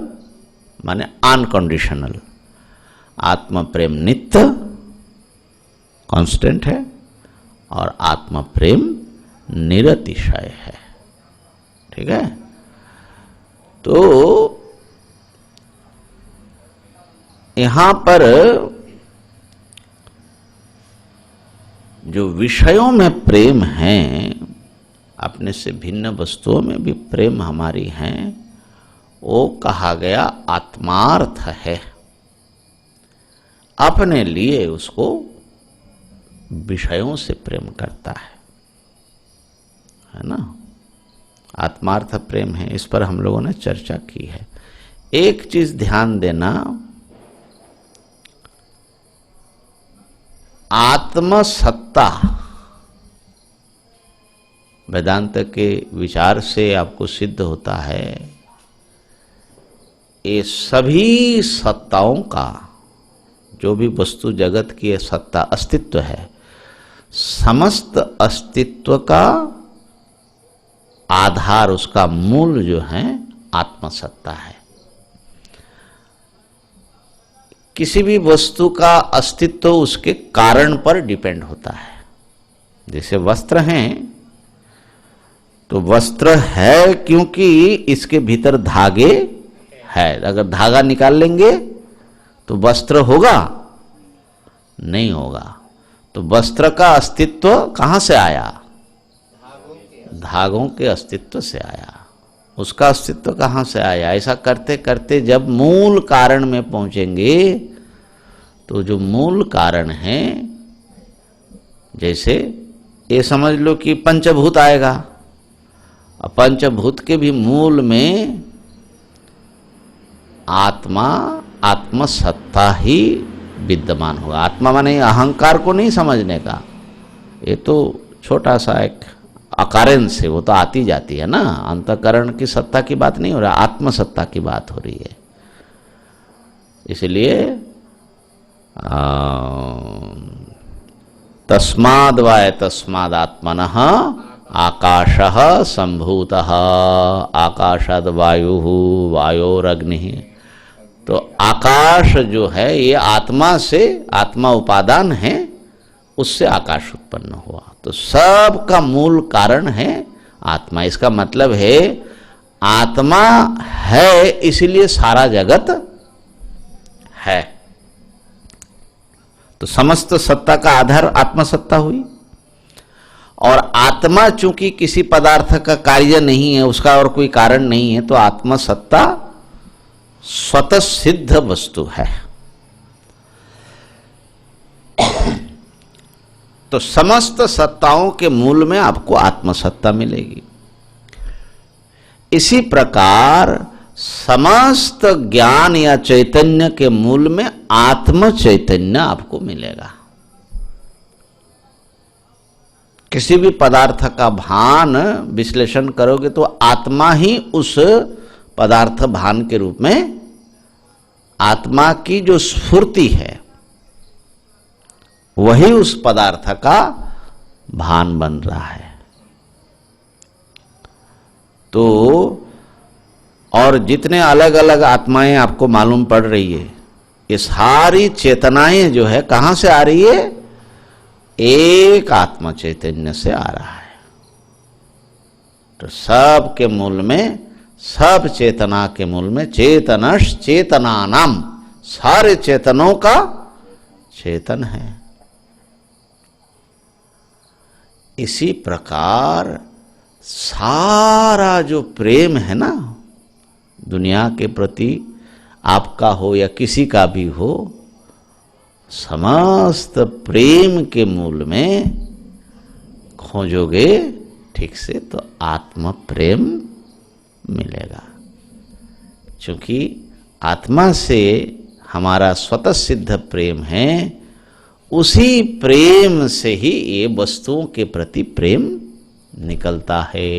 माने अनकंडीशनल। आत्मा प्रेम नित्य कांस्टेंट है, और आत्मा प्रेम निरतिशय है। ठीक है? तो यहां पर जो विषयों में प्रेम है, अपने से भिन्न वस्तुओं में भी प्रेम हमारी है, वो कहा गया आत्मार्थ है। अपने लिए उसको विषयों से प्रेम करता है ना? आत्मार्थ प्रेम है। इस पर हम लोगों ने चर्चा की है। एक चीज ध्यान देना, आत्मसत्ता वेदांत के विचार से आपको सिद्ध होता है, ये सभी सत्ताओं का, जो भी वस्तु जगत की सत्ता अस्तित्व है, समस्त अस्तित्व का आधार, उसका मूल जो है आत्मसत्ता है। किसी भी वस्तु का अस्तित्व उसके कारण पर डिपेंड होता है। जैसे वस्त्र हैं, तो वस्त्र है क्योंकि इसके भीतर धागे है। अगर धागा निकाल लेंगे तो वस्त्र होगा? नहीं होगा। तो वस्त्र का अस्तित्व कहां से आया? धागों के अस्तित्व से आया। उसका अस्तित्व कहां से आया? ऐसा करते करते जब मूल कारण में पहुंचेंगे, तो जो मूल कारण है, जैसे ये समझ लो कि पंचभूत आएगा, पंचभूत के भी मूल में आत्मा, आत्मसत्ता ही विद्यमान होगा। आत्मा माने अहंकार को नहीं समझने का, ये तो छोटा सा एक अकारण से वो तो आती जाती है ना। अंतःकरण की सत्ता की बात नहीं हो रहा, आत्मसत्ता की बात हो रही है। इसलिए तस्माद् वा तस्माद् आत्मनः आकाशः संभूतः, आकाशाद् वायुः, वायोरग्निः। तो आकाश जो है ये आत्मा से, आत्मा उपादान है, उससे आकाश उत्पन्न हुआ। तो सब का मूल कारण है आत्मा। इसका मतलब है आत्मा है, इसलिए सारा जगत है। तो समस्त सत्ता का आधार आत्मसत्ता हुई। और आत्मा चूंकि किसी पदार्थ का कार्य नहीं है, उसका और कोई कारण नहीं है, तो आत्मसत्ता स्वतः सिद्ध वस्तु है। तो समस्त सत्ताओं के मूल में आपको आत्मसत्ता मिलेगी। इसी प्रकार समस्त ज्ञान या चैतन्य के मूल में आत्म चैतन्य आपको मिलेगा। किसी भी पदार्थ का भान विश्लेषण करोगे तो आत्मा ही उस पदार्थ भान के रूप में, आत्मा की जो स्फूर्ति है वही उस पदार्थ का भान बन रहा है। तो और जितने अलग अलग आत्माएं आपको मालूम पड़ रही है, ये सारी चेतनाएं जो है कहां से आ रही है? एक आत्मा चैतन्य से आ रहा है। तो सब के मूल में, सब चेतना के मूल में चेतनश चेतनानाम, सारे चेतनों का चेतन है। इसी प्रकार सारा जो प्रेम है ना दुनिया के प्रति, आपका हो या किसी का भी हो, समस्त प्रेम के मूल में खोजोगे ठीक से तो आत्म प्रेम मिलेगा। क्योंकि आत्मा से हमारा स्वतः सिद्ध प्रेम है, उसी प्रेम से ही ये वस्तुओं के प्रति प्रेम निकलता है।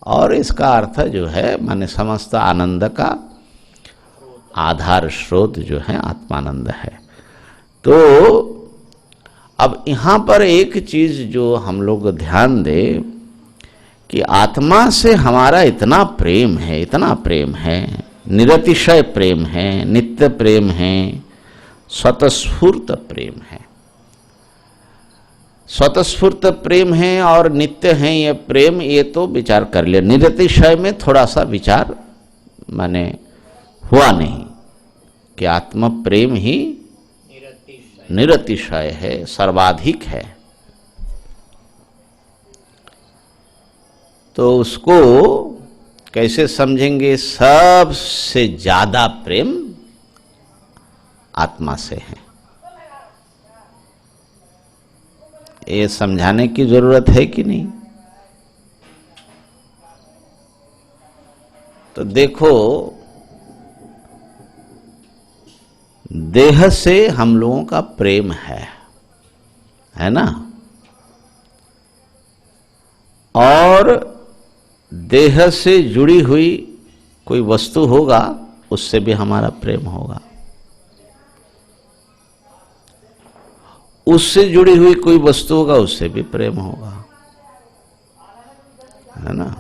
और इसका अर्थ जो है माने समस्त आनंद का आधार स्रोत जो है आत्मानंद है। तो अब यहां पर एक चीज जो हम लोग ध्यान दें कि आत्मा से हमारा इतना प्रेम है, इतना प्रेम है, निरतिशय प्रेम है, नित्य प्रेम है, स्वतःस्फूर्त प्रेम है। स्वतःस्फूर्त प्रेम है और नित्य है ये प्रेम, ये तो विचार कर लिया। निरतिशय में थोड़ा सा विचार माने हुआ नहीं कि आत्म प्रेम ही निरतिशय है, सर्वाधिक है। तो उसको कैसे समझेंगे? सबसे ज्यादा प्रेम आत्मा से है। ये समझाने की जरूरत है कि नहीं? तो देखो, देह से हम लोगों का प्रेम है ना? और देह से जुड़ी हुई कोई वस्तु होगा उससे भी हमारा प्रेम होगा। उससे जुड़ी हुई कोई वस्तु होगा उससे भी प्रेम होगा, है ना?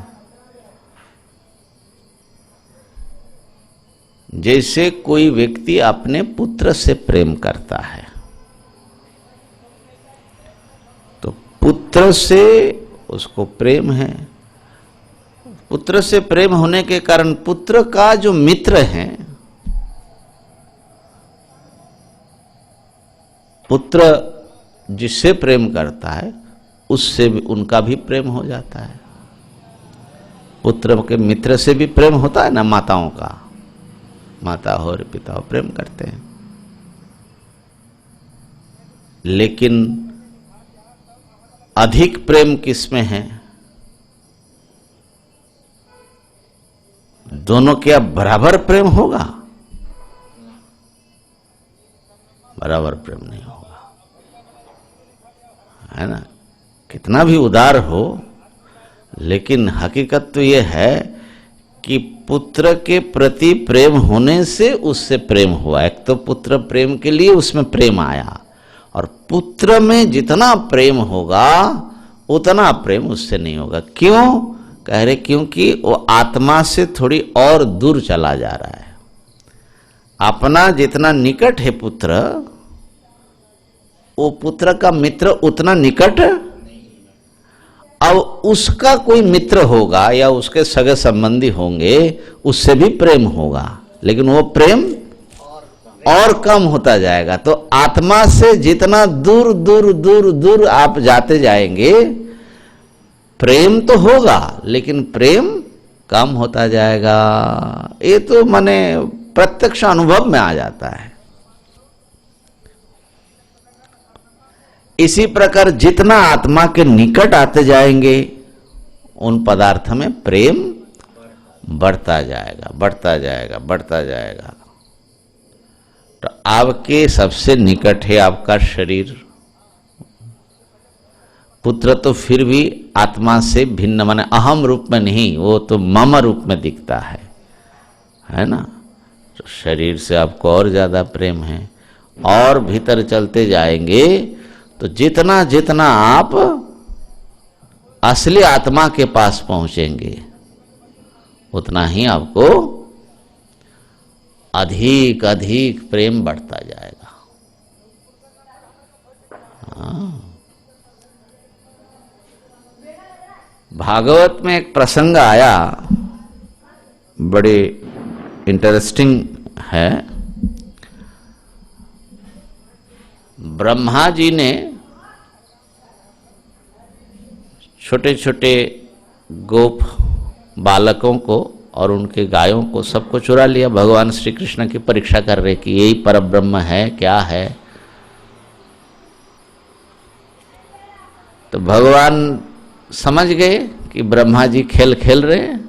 जैसे कोई व्यक्ति अपने पुत्र से प्रेम करता है तो पुत्र से उसको प्रेम है। पुत्र से प्रेम होने के कारण पुत्र का जो मित्र है, पुत्र जिससे प्रेम करता है उससे भी उनका भी प्रेम हो जाता है। पुत्र के मित्र से भी प्रेम होता है ना माताओं का, माता हो और पिता हो प्रेम करते हैं। लेकिन अधिक प्रेम किसमें है? दोनों क्या बराबर प्रेम होगा? बराबर प्रेम नहीं होगा, है ना? कितना भी उदार हो, लेकिन हकीकत तो यह है कि पुत्र के प्रति प्रेम होने से उससे प्रेम हुआ। एक तो पुत्र प्रेम के लिए उसमें प्रेम आया, और पुत्र में जितना प्रेम होगा उतना प्रेम उससे नहीं होगा। क्यों कह रहे? क्योंकि वो आत्मा से थोड़ी और दूर चला जा रहा है। अपना जितना निकट है पुत्र, वो पुत्र का मित्र उतना निकट। अब उसका कोई मित्र होगा या उसके सगे संबंधी होंगे, उससे भी प्रेम होगा, लेकिन वो प्रेम और कम होता जाएगा। तो आत्मा से जितना दूर दूर दूर दूर आप जाते जाएंगे, प्रेम तो होगा लेकिन प्रेम कम होता जाएगा। ये तो माने प्रत्यक्ष अनुभव में आ जाता है। इसी प्रकार जितना आत्मा के निकट आते जाएंगे उन पदार्थ में प्रेम बढ़ता जाएगा, बढ़ता जाएगा, बढ़ता जाएगा। तो आपके सबसे निकट है आपका शरीर। पुत्र तो फिर भी आत्मा से भिन्न, माने अहम रूप में नहीं, वो तो मम रूप में दिखता है ना। तो शरीर से आपको और ज्यादा प्रेम है। और भीतर चलते जाएंगे तो जितना जितना आप असली आत्मा के पास पहुंचेंगे उतना ही आपको अधिक अधिक प्रेम बढ़ता जाएगा। हाँ। भागवत में एक प्रसंग आया, बड़े इंटरेस्टिंग है। ब्रह्मा जी ने छोटे छोटे गोप बालकों को और उनके गायों को सबको चुरा लिया। भगवान श्री कृष्ण की परीक्षा कर रहे कि यही परब्रह्म है क्या है। तो भगवान समझ गए कि ब्रह्मा जी खेल खेल रहे हैं,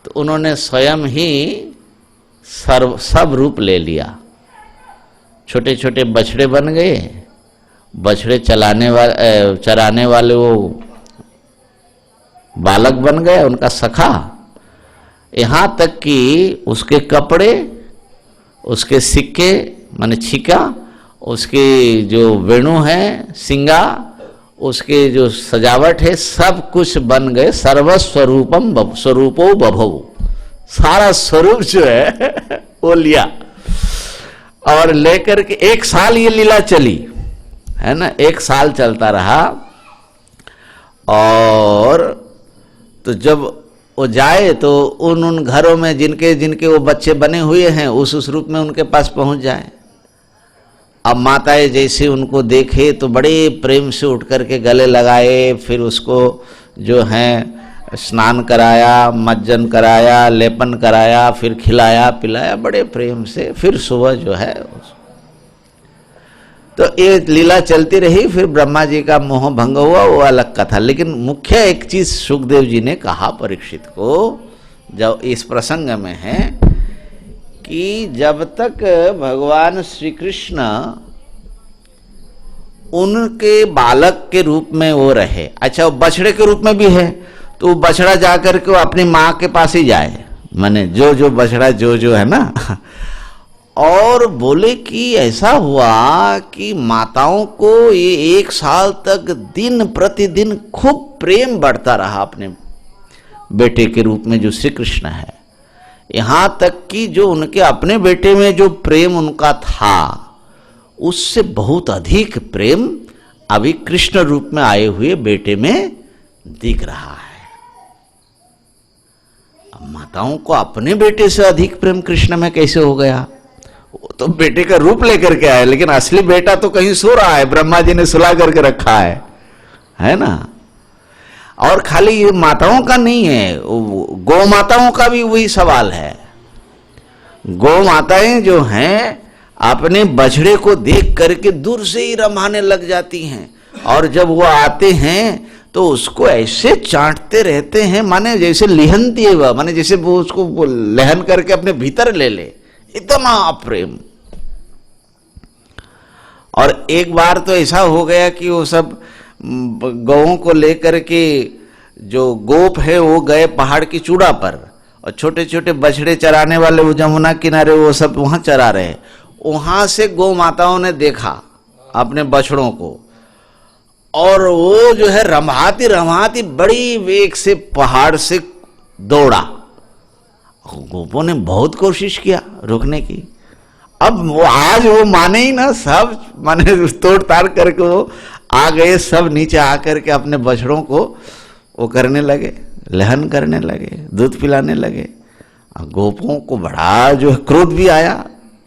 तो उन्होंने स्वयं ही सब रूप ले लिया। छोटे छोटे बछड़े बन गए, बछड़े चराने वाले वो बालक बन गए, उनका सखा। यहां तक कि उसके कपड़े, उसके सिक्के माने छिका, उसके जो वेणु है, सिंगा, उसके जो सजावट है, सब कुछ बन गए। सर्वस्वरूपम स्वरूपो बभव, सारा स्वरूप जो है वो लिया। और लेकर के 1 साल ये लीला चली, है ना, 1 साल चलता रहा। और तो जब वो जाए तो उन घरों में जिनके जिनके वो बच्चे बने हुए हैं उस रूप में उनके पास पहुंच जाए। अब माताएं जैसे उनको देखे तो बड़े प्रेम से उठ करके गले लगाए, फिर उसको जो है स्नान कराया, मज्जन कराया, लेपन कराया, फिर खिलाया पिलाया बड़े प्रेम से। फिर सुबह जो है तो ये लीला चलती रही। फिर ब्रह्मा जी का मोह भंग हुआ, वो अलग कथा। लेकिन मुख्य एक चीज सुखदेव जी ने कहा परीक्षित को, जब इस प्रसंग में है कि जब तक भगवान श्री कृष्ण उनके बालक के रूप में वो रहे, अच्छा वो बछड़े के रूप में भी है, तो वो बछड़ा जाकर के वो अपनी माँ के पास ही जाए, माने जो बछड़ा जो है ना। और बोले कि ऐसा हुआ कि माताओं को ये 1 साल तक दिन प्रतिदिन खूब प्रेम बढ़ता रहा अपने बेटे के रूप में जो श्री कृष्ण है। यहां तक कि जो उनके अपने बेटे में जो प्रेम उनका था उससे बहुत अधिक प्रेम अभी कृष्ण रूप में आए हुए बेटे में दिख रहा है। अब माताओं को अपने बेटे से अधिक प्रेम कृष्ण में कैसे हो गया? वो तो बेटे का रूप लेकर के आए, लेकिन असली बेटा तो कहीं सो रहा है, ब्रह्मा जी ने सुला करके रखा है ना। और खाली ये माताओं का नहीं है, गौ माताओं का भी वही सवाल है। गौ माताएं जो हैं अपने बछड़े को देख करके दूर से ही रमाने लग जाती हैं, और जब वो आते हैं तो उसको ऐसे चाटते रहते हैं, माने जैसे लिहनती है, माने जैसे वो उसको लहन करके अपने भीतर ले ले, इतना प्रेम। और एक बार तो ऐसा हो गया कि वो सब गौओं को लेकर के जो गोप है वो गए पहाड़ की चूड़ा पर, और छोटे छोटे बछड़े चराने वाले वो जमुना किनारे वो सब वहां चरा रहे। वहां से गौ माताओं ने देखा अपने बछड़ों को, और वो जो है रमाती रमाती बड़ी वेग से पहाड़ से दौड़ा। गोपों ने बहुत कोशिश किया रोकने की। अब वो आज वो माने ही ना, सब माने तोड़ ताड़ करके वो आ गए, सब नीचे आकर के अपने बछड़ों को वो करने लगे, लहन करने लगे, दूध पिलाने लगे। गोपों को बड़ा जो है क्रोध भी आया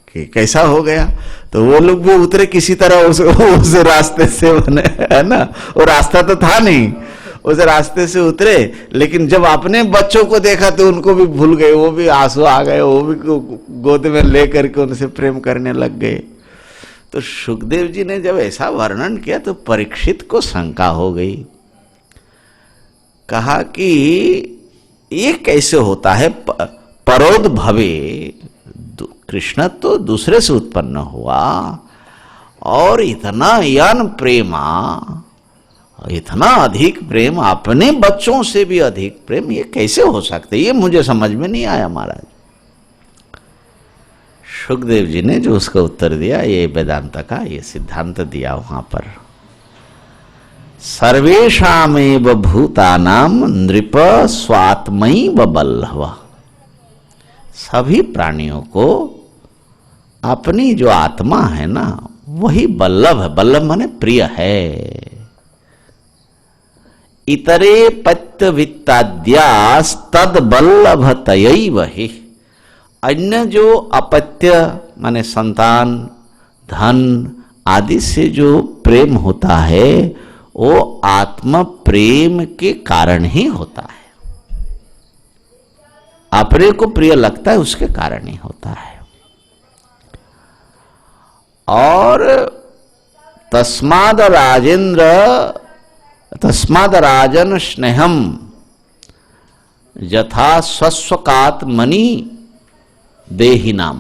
कि कैसा हो गया। तो वो लोग भी उतरे किसी तरह उस रास्ते से, बने है ना, वो रास्ता तो था नहीं, उस रास्ते से उतरे। लेकिन जब अपने बच्चों को देखा तो उनको भी भूल गए, वो भी आंसू आ गए, वो भी गोद में ले करके उनसे प्रेम करने लग गए। तो सुखदेव जी ने जब ऐसा वर्णन किया तो परीक्षित को शंका हो गई। कहा कि ये कैसे होता है, परोद भवे, कृष्ण तो दूसरे से उत्पन्न हुआ और इतना यन प्रेमा, इतना अधिक प्रेम, अपने बच्चों से भी अधिक प्रेम, ये कैसे हो सकते, ये मुझे समझ में नहीं आया महाराज। सुखदेव जी ने जो उसका उत्तर दिया, ये वेदांत का ये सिद्धांत दिया वहां पर, सर्वेषामेव भूतानाम नृप स्वात्मैव बल्लभ, सभी प्राणियों को अपनी जो आत्मा है ना वही बल्लभ है। बल्लभ माने प्रिय है। इतरे पत्य वित्ताद्यास तद बल्लभ तयैव हि, अन्य जो अपत्य माने संतान, धन आदि से जो प्रेम होता है वो आत्म प्रेम के कारण ही होता है। अपने को प्रिय लगता है उसके कारण ही होता है। और तस्माद राजन स्नेहम यथा स्वस्वकात्मनि देहिनाम,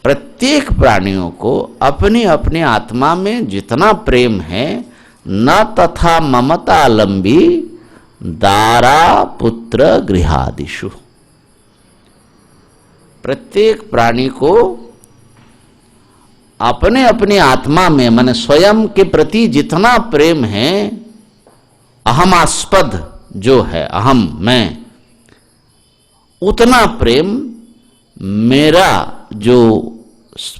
प्रत्येक प्राणियों को अपनी अपनी आत्मा में जितना प्रेम है, न तथा ममता लंबी दारा पुत्र गृहादिषु, प्रत्येक प्राणी को अपने अपनी आत्मा में माने स्वयं के प्रति जितना प्रेम है, अहमास्पद जो है, अहम मैं, उतना प्रेम मेरा जो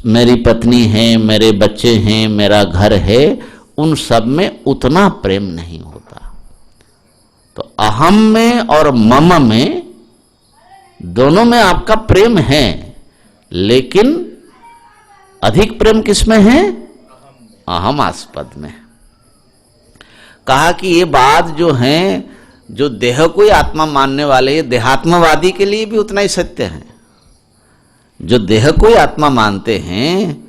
मेरी पत्नी है, मेरे बच्चे हैं, मेरा घर है, उन सब में उतना प्रेम नहीं होता। तो अहम में और मम में दोनों में आपका प्रेम है, लेकिन अधिक प्रेम किसमें है? अहम आस्पद में। कहा कि ये बात जो है, जो देह को ही आत्मा मानने वाले देहात्मवादी के लिए भी उतना ही सत्य है। जो देह को ही आत्मा मानते हैं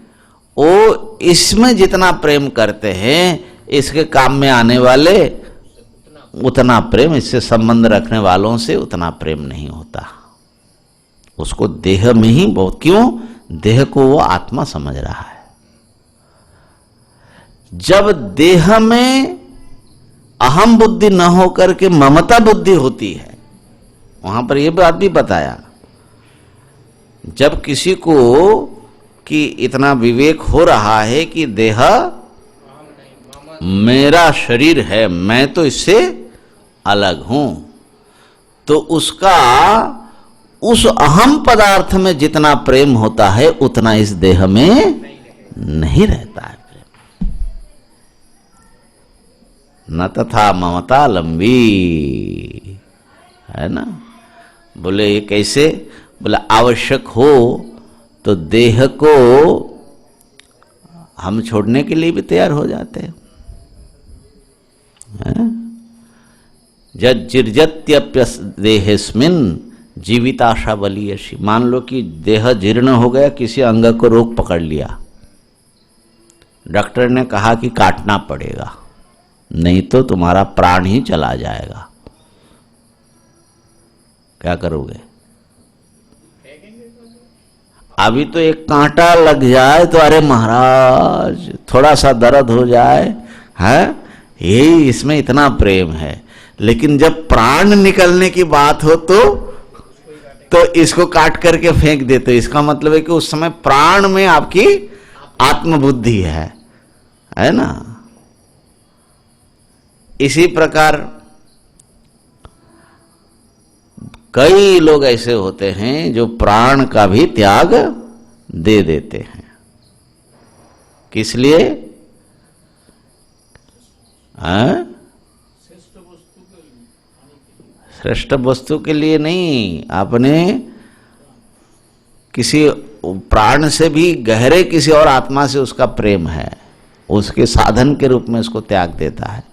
वो इसमें जितना प्रेम करते हैं, इसके काम में आने वाले उतना प्रेम, इससे संबंध रखने वालों से उतना प्रेम नहीं होता। उसको देह में ही बहुत, क्यों? देह को वो आत्मा समझ रहा है। जब देह में अहम बुद्धि न होकर के ममता बुद्धि होती है, वहां पर यह बात भी बताया, जब किसी को कि इतना विवेक हो रहा है कि देह मेरा शरीर है, मैं तो इससे अलग हूं, तो उसका उस अहम पदार्थ में जितना प्रेम होता है उतना इस देह में नहीं रहता है प्रेम। न तथा ममता लंबी, है ना। बोले ये कैसे? बोले आवश्यक हो तो देह को हम छोड़ने के लिए भी तैयार हो जाते हैं। जर्जत्यप्य देहेस्मिन् जीविताशा बलीयसी, मान लो कि देह जीर्ण हो गया, किसी अंग को रोग पकड़ लिया, डॉक्टर ने कहा कि काटना पड़ेगा, नहीं तो तुम्हारा प्राण ही चला जाएगा, क्या करोगे? अभी तो एक कांटा लग जाए तो अरे महाराज थोड़ा सा दर्द हो जाए, है, यही इसमें इतना प्रेम है। लेकिन जब प्राण निकलने की बात हो तो इसको काट करके फेंक देते। इसका मतलब है कि उस समय प्राण में आपकी आत्मबुद्धि है ना। इसी प्रकार कई लोग ऐसे होते हैं जो प्राण का भी त्याग दे देते हैं। किस लिए? श्रेष्ठ वस्तु के लिए नहीं, आपने किसी प्राण से भी गहरे किसी और आत्मा से उसका प्रेम है, उसके साधन के रूप में उसको त्याग देता है।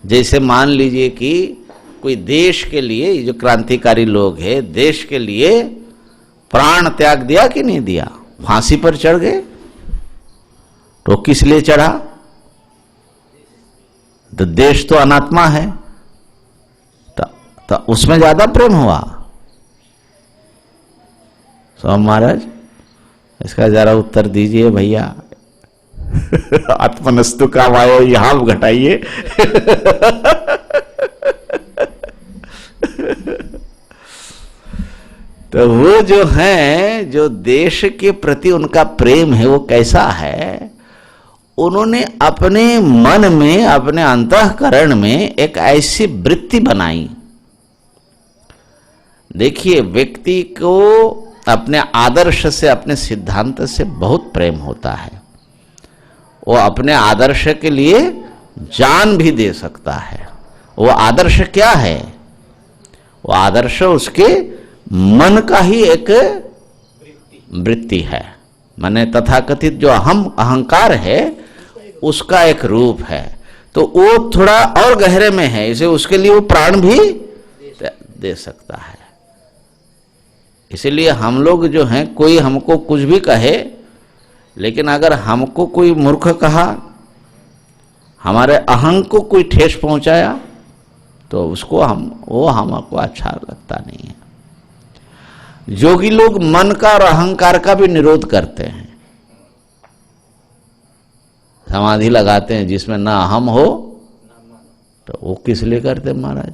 जैसे मान लीजिए कि कोई देश के लिए, जो क्रांतिकारी लोग हैं, देश के लिए प्राण त्याग दिया कि नहीं दिया? फांसी पर चढ़ गए तो किस लिए चढ़ा? तो देश तो अनात्मा है, तो उसमें ज्यादा प्रेम हुआ। स्वामी महाराज इसका जरा उत्तर दीजिए भैया। आत्मनस्तु का वायो यहां घटाइए। तो वो जो है, जो देश के प्रति उनका प्रेम है वो कैसा है? उन्होंने अपने मन में, अपने अंतःकरण में एक ऐसी वृत्ति बनाई। देखिए, व्यक्ति को अपने आदर्श से, अपने सिद्धांत से बहुत प्रेम होता है। वो अपने आदर्श के लिए जान भी दे सकता है। वो आदर्श क्या है? वो आदर्श उसके मन का ही एक वृत्ति है। माने तथाकथित जो अहंकार है उसका एक रूप है। तो वो थोड़ा और गहरे में है, इसे उसके लिए वो प्राण भी दे सकता है। इसीलिए हम लोग जो हैं, कोई हमको कुछ भी कहे, लेकिन अगर हमको कोई मूर्ख कहा, हमारे अहंग को कोई ठेस पहुंचाया, तो उसको हमको अच्छा लगता नहीं है। योगी लोग मन का और अहंकार का भी निरोध करते हैं। समाधि लगाते हैं जिसमें ना अहम हो, तो वो किस लिए करते महाराज?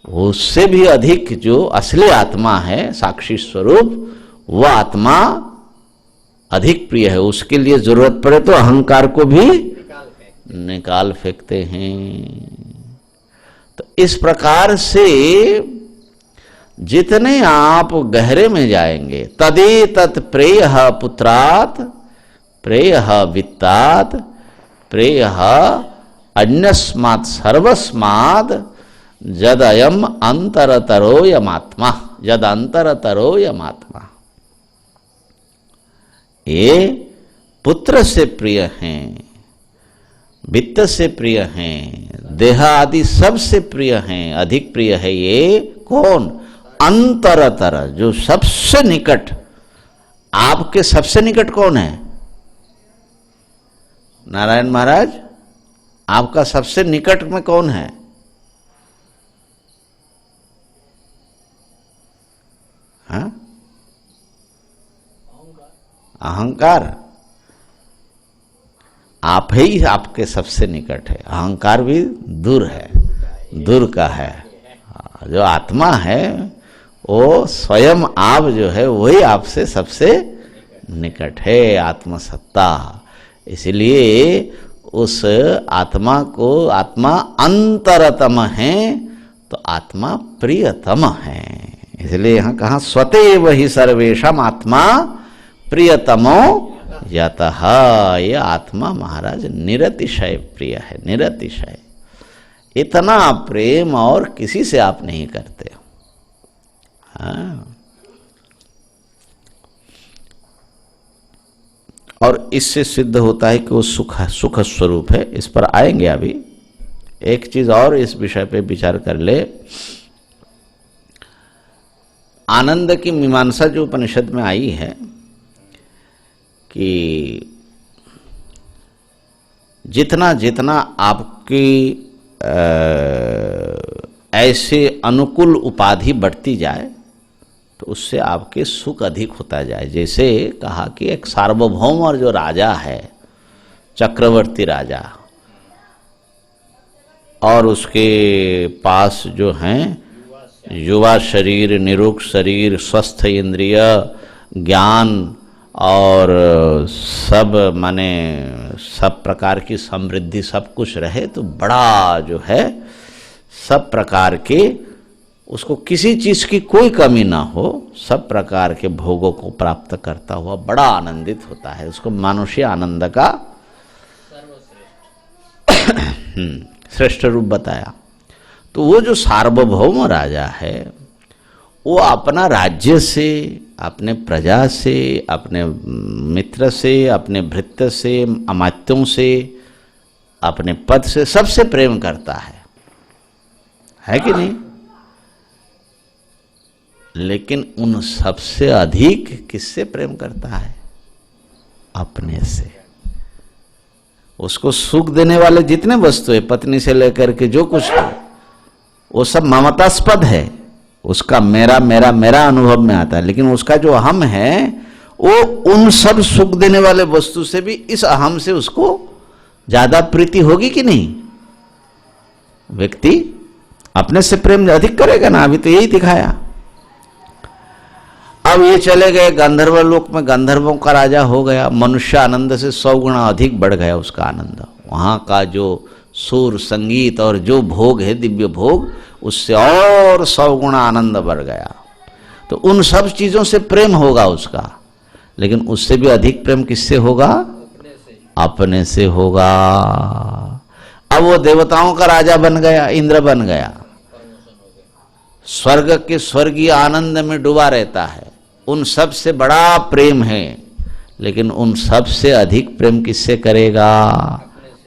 उससे भी अधिक जो असली आत्मा है, साक्षी स्वरूप, वह आत्मा अधिक प्रिय है। उसके लिए जरूरत पड़े तो अहंकार को भी निकाल फेंकते हैं। तो इस प्रकार से जितने आप गहरे में जाएंगे, तदे तत् प्रेय पुत्रात्, प्रेय वित्तात्, प्रेय अन्यस्मात् सर्वस्मात्, जद अयम अंतरतरो यमात्मा, जद अंतरतरो यमात्मा। ये पुत्र से प्रिय हैं, वित्त से प्रिय हैं, देह आदि सब से प्रिय हैं। अधिक प्रिय है ये कौन? अंतरतर, जो सबसे निकट। आपके सबसे निकट कौन है? नारायण महाराज, आपका सबसे निकट में कौन है? हाँ? अहंकार। आप ही आपके सबसे निकट है। अहंकार भी दूर है, दूर का है। जो आत्मा है वो स्वयं आप जो है वही आपसे सबसे निकट है, आत्मसत्ता। इसलिए उस आत्मा को, आत्मा अंतरतम है तो आत्मा प्रियतम है। इसलिए यहां कहा स्वतेव ही सर्वेशम आत्मा प्रियतमो यतः। ये आत्मा महाराज निरतिशय प्रिय है, निरतिशय। इतना प्रेम और किसी से आप नहीं करते हो। हाँ। और इससे सिद्ध होता है कि वो सुख स्वरूप है। इस पर आएंगे अभी। एक चीज और इस विषय पे विचार कर ले। आनंद की मीमांसा जो उपनिषद में आई है कि जितना जितना आपकी ऐसे अनुकूल उपाधि बढ़ती जाए तो उससे आपके सुख अधिक होता जाए। जैसे कहा कि एक सार्वभौम और जो राजा है, चक्रवर्ती राजा, और उसके पास जो हैं युवा शरीर, निरुक्त शरीर, स्वस्थ इंद्रिय, ज्ञान और सब माने सब प्रकार की समृद्धि सब कुछ रहे, तो बड़ा जो है सब प्रकार के, उसको किसी चीज की कोई कमी ना हो, सब प्रकार के भोगों को प्राप्त करता हुआ बड़ा आनंदित होता है। उसको मानुष्य आनंद का श्रेष्ठ रूप बताया। तो वो जो सार्वभौम राजा है वो अपना राज्य से, अपने प्रजा से, अपने मित्र से, अपने भृत्य से, अमात्यों से, अपने पद से सबसे प्रेम करता है कि नहीं? लेकिन उन सबसे अधिक किससे प्रेम करता है? अपने से। उसको सुख देने वाले जितने वस्तु है, पत्नी से लेकर के जो कुछ है, वो सब ममतास्पद है। उसका मेरा मेरा मेरा अनुभव में आता है, लेकिन उसका जो अहम है वो उन सब सुख देने वाले वस्तु से भी इस अहम से उसको ज्यादा प्रीति होगी कि नहीं? व्यक्ति अपने से प्रेम अधिक करेगा ना। अभी तो यही दिखाया। अब ये चले गए गंधर्व लोक में, गंधर्वों का राजा हो गया। मनुष्य आनंद से 100 गुना अधिक बढ़ गया उसका आनंद। वहां का जो सुर संगीत और जो भोग है, दिव्य भोग, उससे और 100 गुना आनंद बढ़ गया। तो उन सब चीजों से प्रेम होगा उसका, लेकिन उससे भी अधिक प्रेम किससे होगा? अपने से होगा। अब वो देवताओं का राजा बन गया, इंद्र बन गया, स्वर्ग के स्वर्गीय आनंद में डूबा रहता है। उन सब से बड़ा प्रेम है, लेकिन उन सब से अधिक प्रेम किससे करेगा?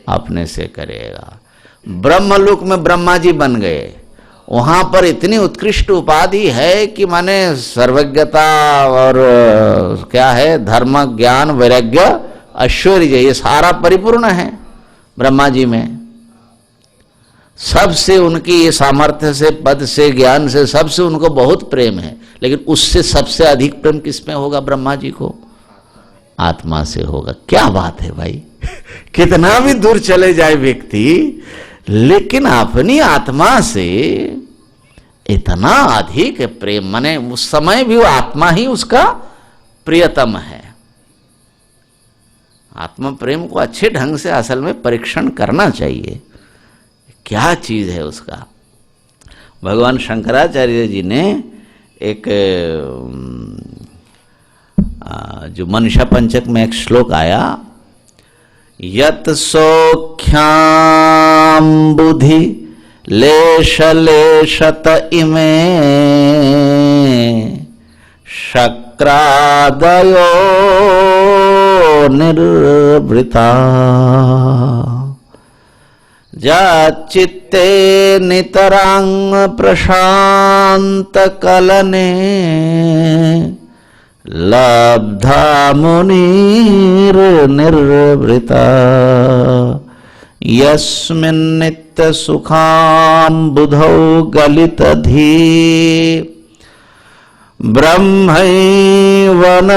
अपने से करेगा। ब्रह्मलोक में ब्रह्मा जी बन गए। वहां पर इतनी उत्कृष्ट उपाधि है कि माने सर्वज्ञता और क्या है, धर्म ज्ञान वैराग्य ऐश्वर्य, ये सारा परिपूर्ण है ब्रह्मा जी में। सबसे उनकी ये सामर्थ्य से, पद से, ज्ञान से, सबसे उनको बहुत प्रेम है। लेकिन उससे सबसे अधिक प्रेम किसमें होगा? ब्रह्मा जी को आत्मा से होगा। क्या बात है भाई! कितना भी दूर चले जाए व्यक्ति, लेकिन अपनी आत्मा से इतना अधिक प्रेम, माने उस समय भी वो आत्मा ही उसका प्रियतम है। आत्मा प्रेम को अच्छे ढंग से असल में परीक्षण करना चाहिए, क्या चीज है उसका। भगवान शंकराचार्य जी ने एक जो मनीषा पंचक में एक श्लोक आया, यत सौख्याम बुद्धि लेश लेशत इमे शक्रादयो निर्वृता चित्ते नितरांग प्रशांत कलने लब्धा मुनीर निर्वृता यस्मिन् नित्य सुखाम बुधौ गलित धी ब्रह्मैव न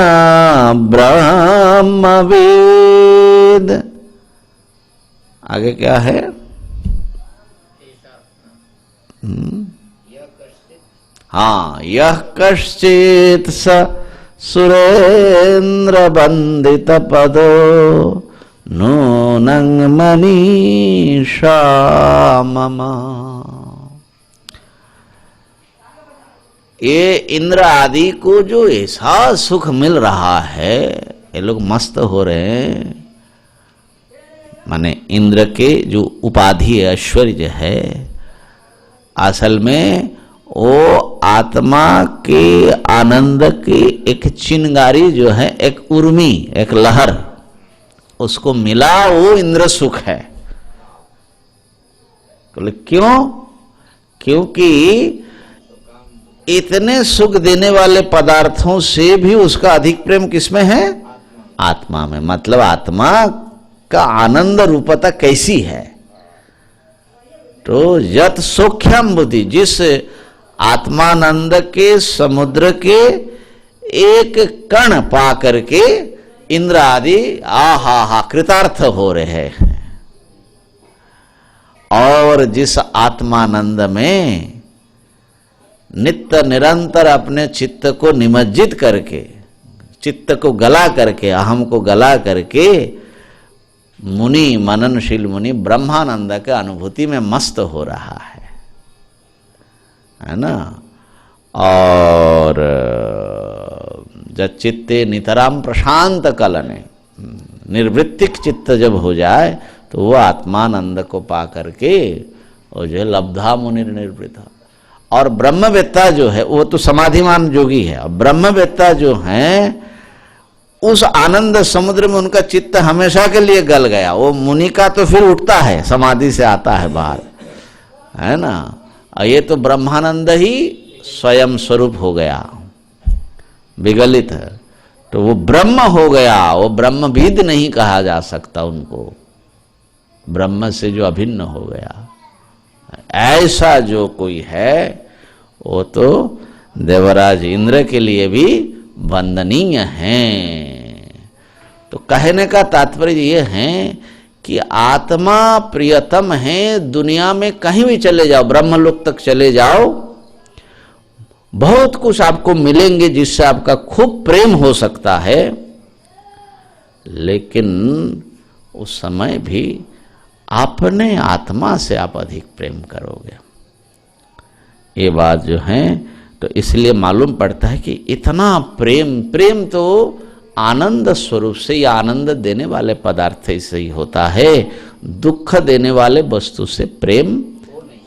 ब्रह्मवेद। आगे क्या है? हाँ, यह कश्चित् स सुरेन्द्र बंदित पदो नूनं मनीषा मम। ये इंद्र आदि को जो ऐसा सुख मिल रहा है, ये लोग मस्त हो रहे हैं। माने इंद्र के जो उपाधि है, ऐश्वर्य है, असल में वो आत्मा के आनंद की एक चिंगारी जो है, एक उर्मी, एक लहर, उसको मिला, वो इंद्र सुख है। क्यों? क्योंकि इतने सुख देने वाले पदार्थों से भी उसका अधिक प्रेम किसमें है? आत्मा में। मतलब आत्मा का आनंद रूपता कैसी है? तो यत सौख्यम बुद्धि, जिस आत्मानंद के समुद्र के एक कण पा करके इंद्र आदि आहा कृतार्थ हो रहे हैं, और जिस आत्मानंद में नित्य निरंतर अपने चित्त को निमज्जित करके, चित्त को गला करके, अहम को गला करके मुनि, मननशील मुनि ब्रह्मानंद के अनुभूति में मस्त हो रहा है ना। और जब चित्ते नितराम प्रशांत कलने, निर्वृत्तिक चित्त जब हो जाए तो वो आत्मानंद को पा करके वो जो लब्धा मुनि निर्वृता। और ब्रह्मवेत्ता जो है वो तो समाधिमान जोगी है, और ब्रह्मवेत्ता जो है उस आनंद समुद्र में उनका चित्त हमेशा के लिए गल गया। वो मुनि का तो फिर उठता है, समाधि से आता है बाहर, है ना। और ये तो ब्रह्मानंद ही स्वयं स्वरूप हो गया, विगलित है, तो वो ब्रह्म हो गया। वो ब्रह्मविद नहीं कहा जा सकता उनको, ब्रह्म से जो अभिन्न हो गया। ऐसा जो कोई है वो तो देवराज इंद्र के लिए भी वंदनीय है। तो कहने का तात्पर्य ये है कि आत्मा प्रियतम है। दुनिया में कहीं भी चले जाओ, ब्रह्मलोक तक चले जाओ, बहुत कुछ आपको मिलेंगे जिससे आपका खूब प्रेम हो सकता है, लेकिन उस समय भी अपने आत्मा से आप अधिक प्रेम करोगे। ये बात जो है, तो इसलिए मालूम पड़ता है कि इतना प्रेम तो आनंद स्वरूप से या आनंद देने वाले पदार्थ से ही होता है। दुख देने वाले वस्तु से प्रेम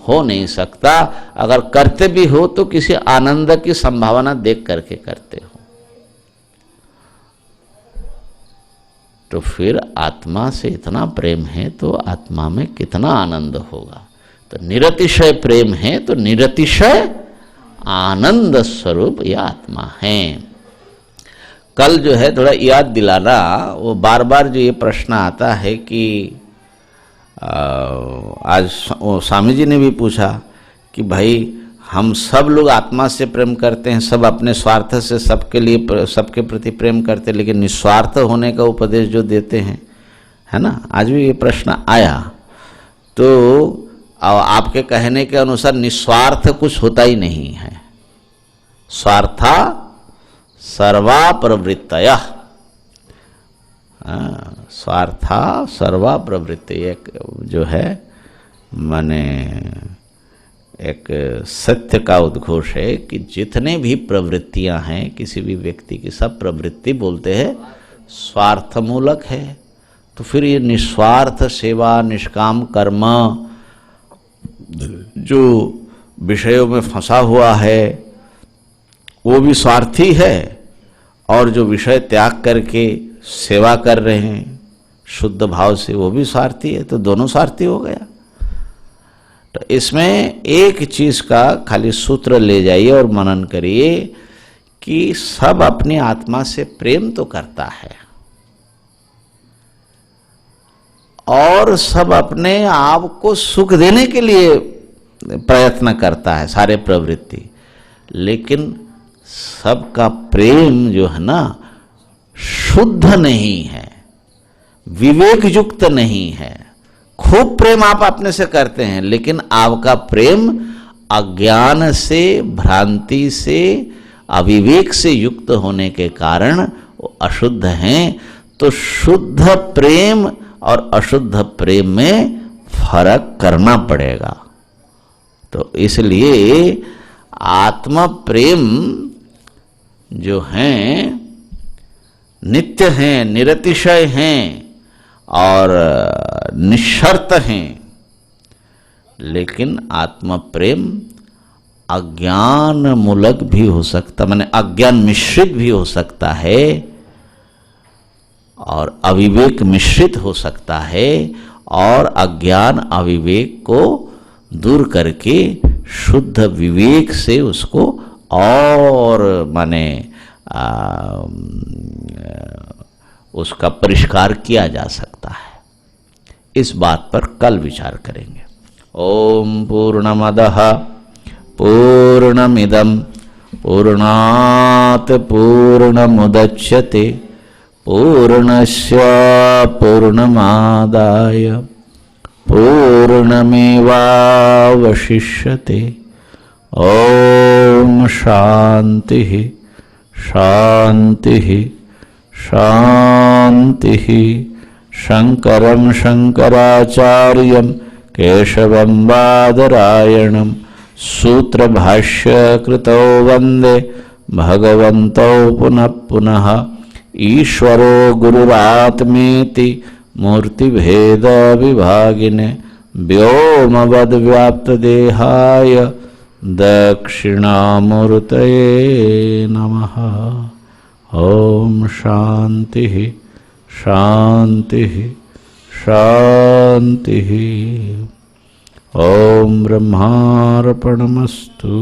हो नहीं सकता। अगर करते भी हो तो किसी आनंद की संभावना देख करके करते हो। तो फिर आत्मा से इतना प्रेम है तो आत्मा में कितना आनंद होगा। तो निरतिशय प्रेम है तो निरतिशय आनंद स्वरूप यह आत्मा है। कल जो है थोड़ा याद दिलाना, वो बार बार जो ये प्रश्न आता है कि आज स्वामी जी ने भी पूछा कि भाई हम सब लोग आत्मा से प्रेम करते हैं, सब अपने स्वार्थ से सबके लिए सबके प्रति प्रेम करते हैं, लेकिन निस्वार्थ होने का उपदेश जो देते हैं, है ना, आज भी ये प्रश्न आया। तो आपके कहने के अनुसार निस्वार्थ कुछ होता ही नहीं है। स्वार्था सर्वा प्रवृत्तयः, स्वार्था सर्वा प्रवृत्ति एक जो है माने एक सत्य का उद्घोष है कि जितने भी प्रवृत्तियां हैं किसी भी व्यक्ति की, सब प्रवृत्ति बोलते हैं स्वार्थमूलक है। तो फिर ये निस्वार्थ सेवा, निष्काम कर्म जो विषयों में फंसा हुआ है वो भी स्वार्थी है, और जो विषय त्याग करके सेवा कर रहे हैं शुद्ध भाव से वो भी स्वार्थी है। तो दोनों स्वार्थी हो गया। तो इसमें एक चीज का खाली सूत्र ले जाइए और मनन करिए कि सब अपनी आत्मा से प्रेम तो करता है और सब अपने आप को सुख देने के लिए प्रयत्न करता है, सारे प्रवृत्ति, लेकिन सबका प्रेम जो है ना शुद्ध नहीं है, विवेक युक्त नहीं है। खूब प्रेम आप अपने से करते हैं, लेकिन आपका प्रेम अज्ञान से, भ्रांति से, अविवेक से युक्त होने के कारण वो अशुद्ध हैं। तो शुद्ध प्रेम और अशुद्ध प्रेम में फर्क करना पड़ेगा। तो इसलिए आत्म प्रेम जो हैं नित्य हैं, निरतिशय हैं और निशर्त हैं, लेकिन आत्म प्रेम अज्ञान मूलक भी हो सकता, माने अज्ञान मिश्रित भी हो सकता है और अविवेक मिश्रित हो सकता है, और अज्ञान अविवेक को दूर करके शुद्ध विवेक से उसको और माने उसका परिष्कार किया जा सकता है। इस बात पर कल विचार करेंगे। ओम पूर्णमदः पूर्णमिदं पूर्णात् पूर्णमुदच्यते पूर्णस्य पूर्णमादाय पूर्णमेवावशिष्यते। ओम शांति शांति शांति। शंकरं शंकराचार्यं केशवं बादरायणं सूत्रभाष्यकृतौ वन्दे भगवन्तौ पुनः पुनः। ईश्वरो गुरुरात्मेति मूर्तिभेदविभागिने व्योमवद्व्याप्तदेहाय दक्षिणामूर्तये नमः। ओम शांति शांति शांति। ओम ब्रह्मार्पणमस्तु।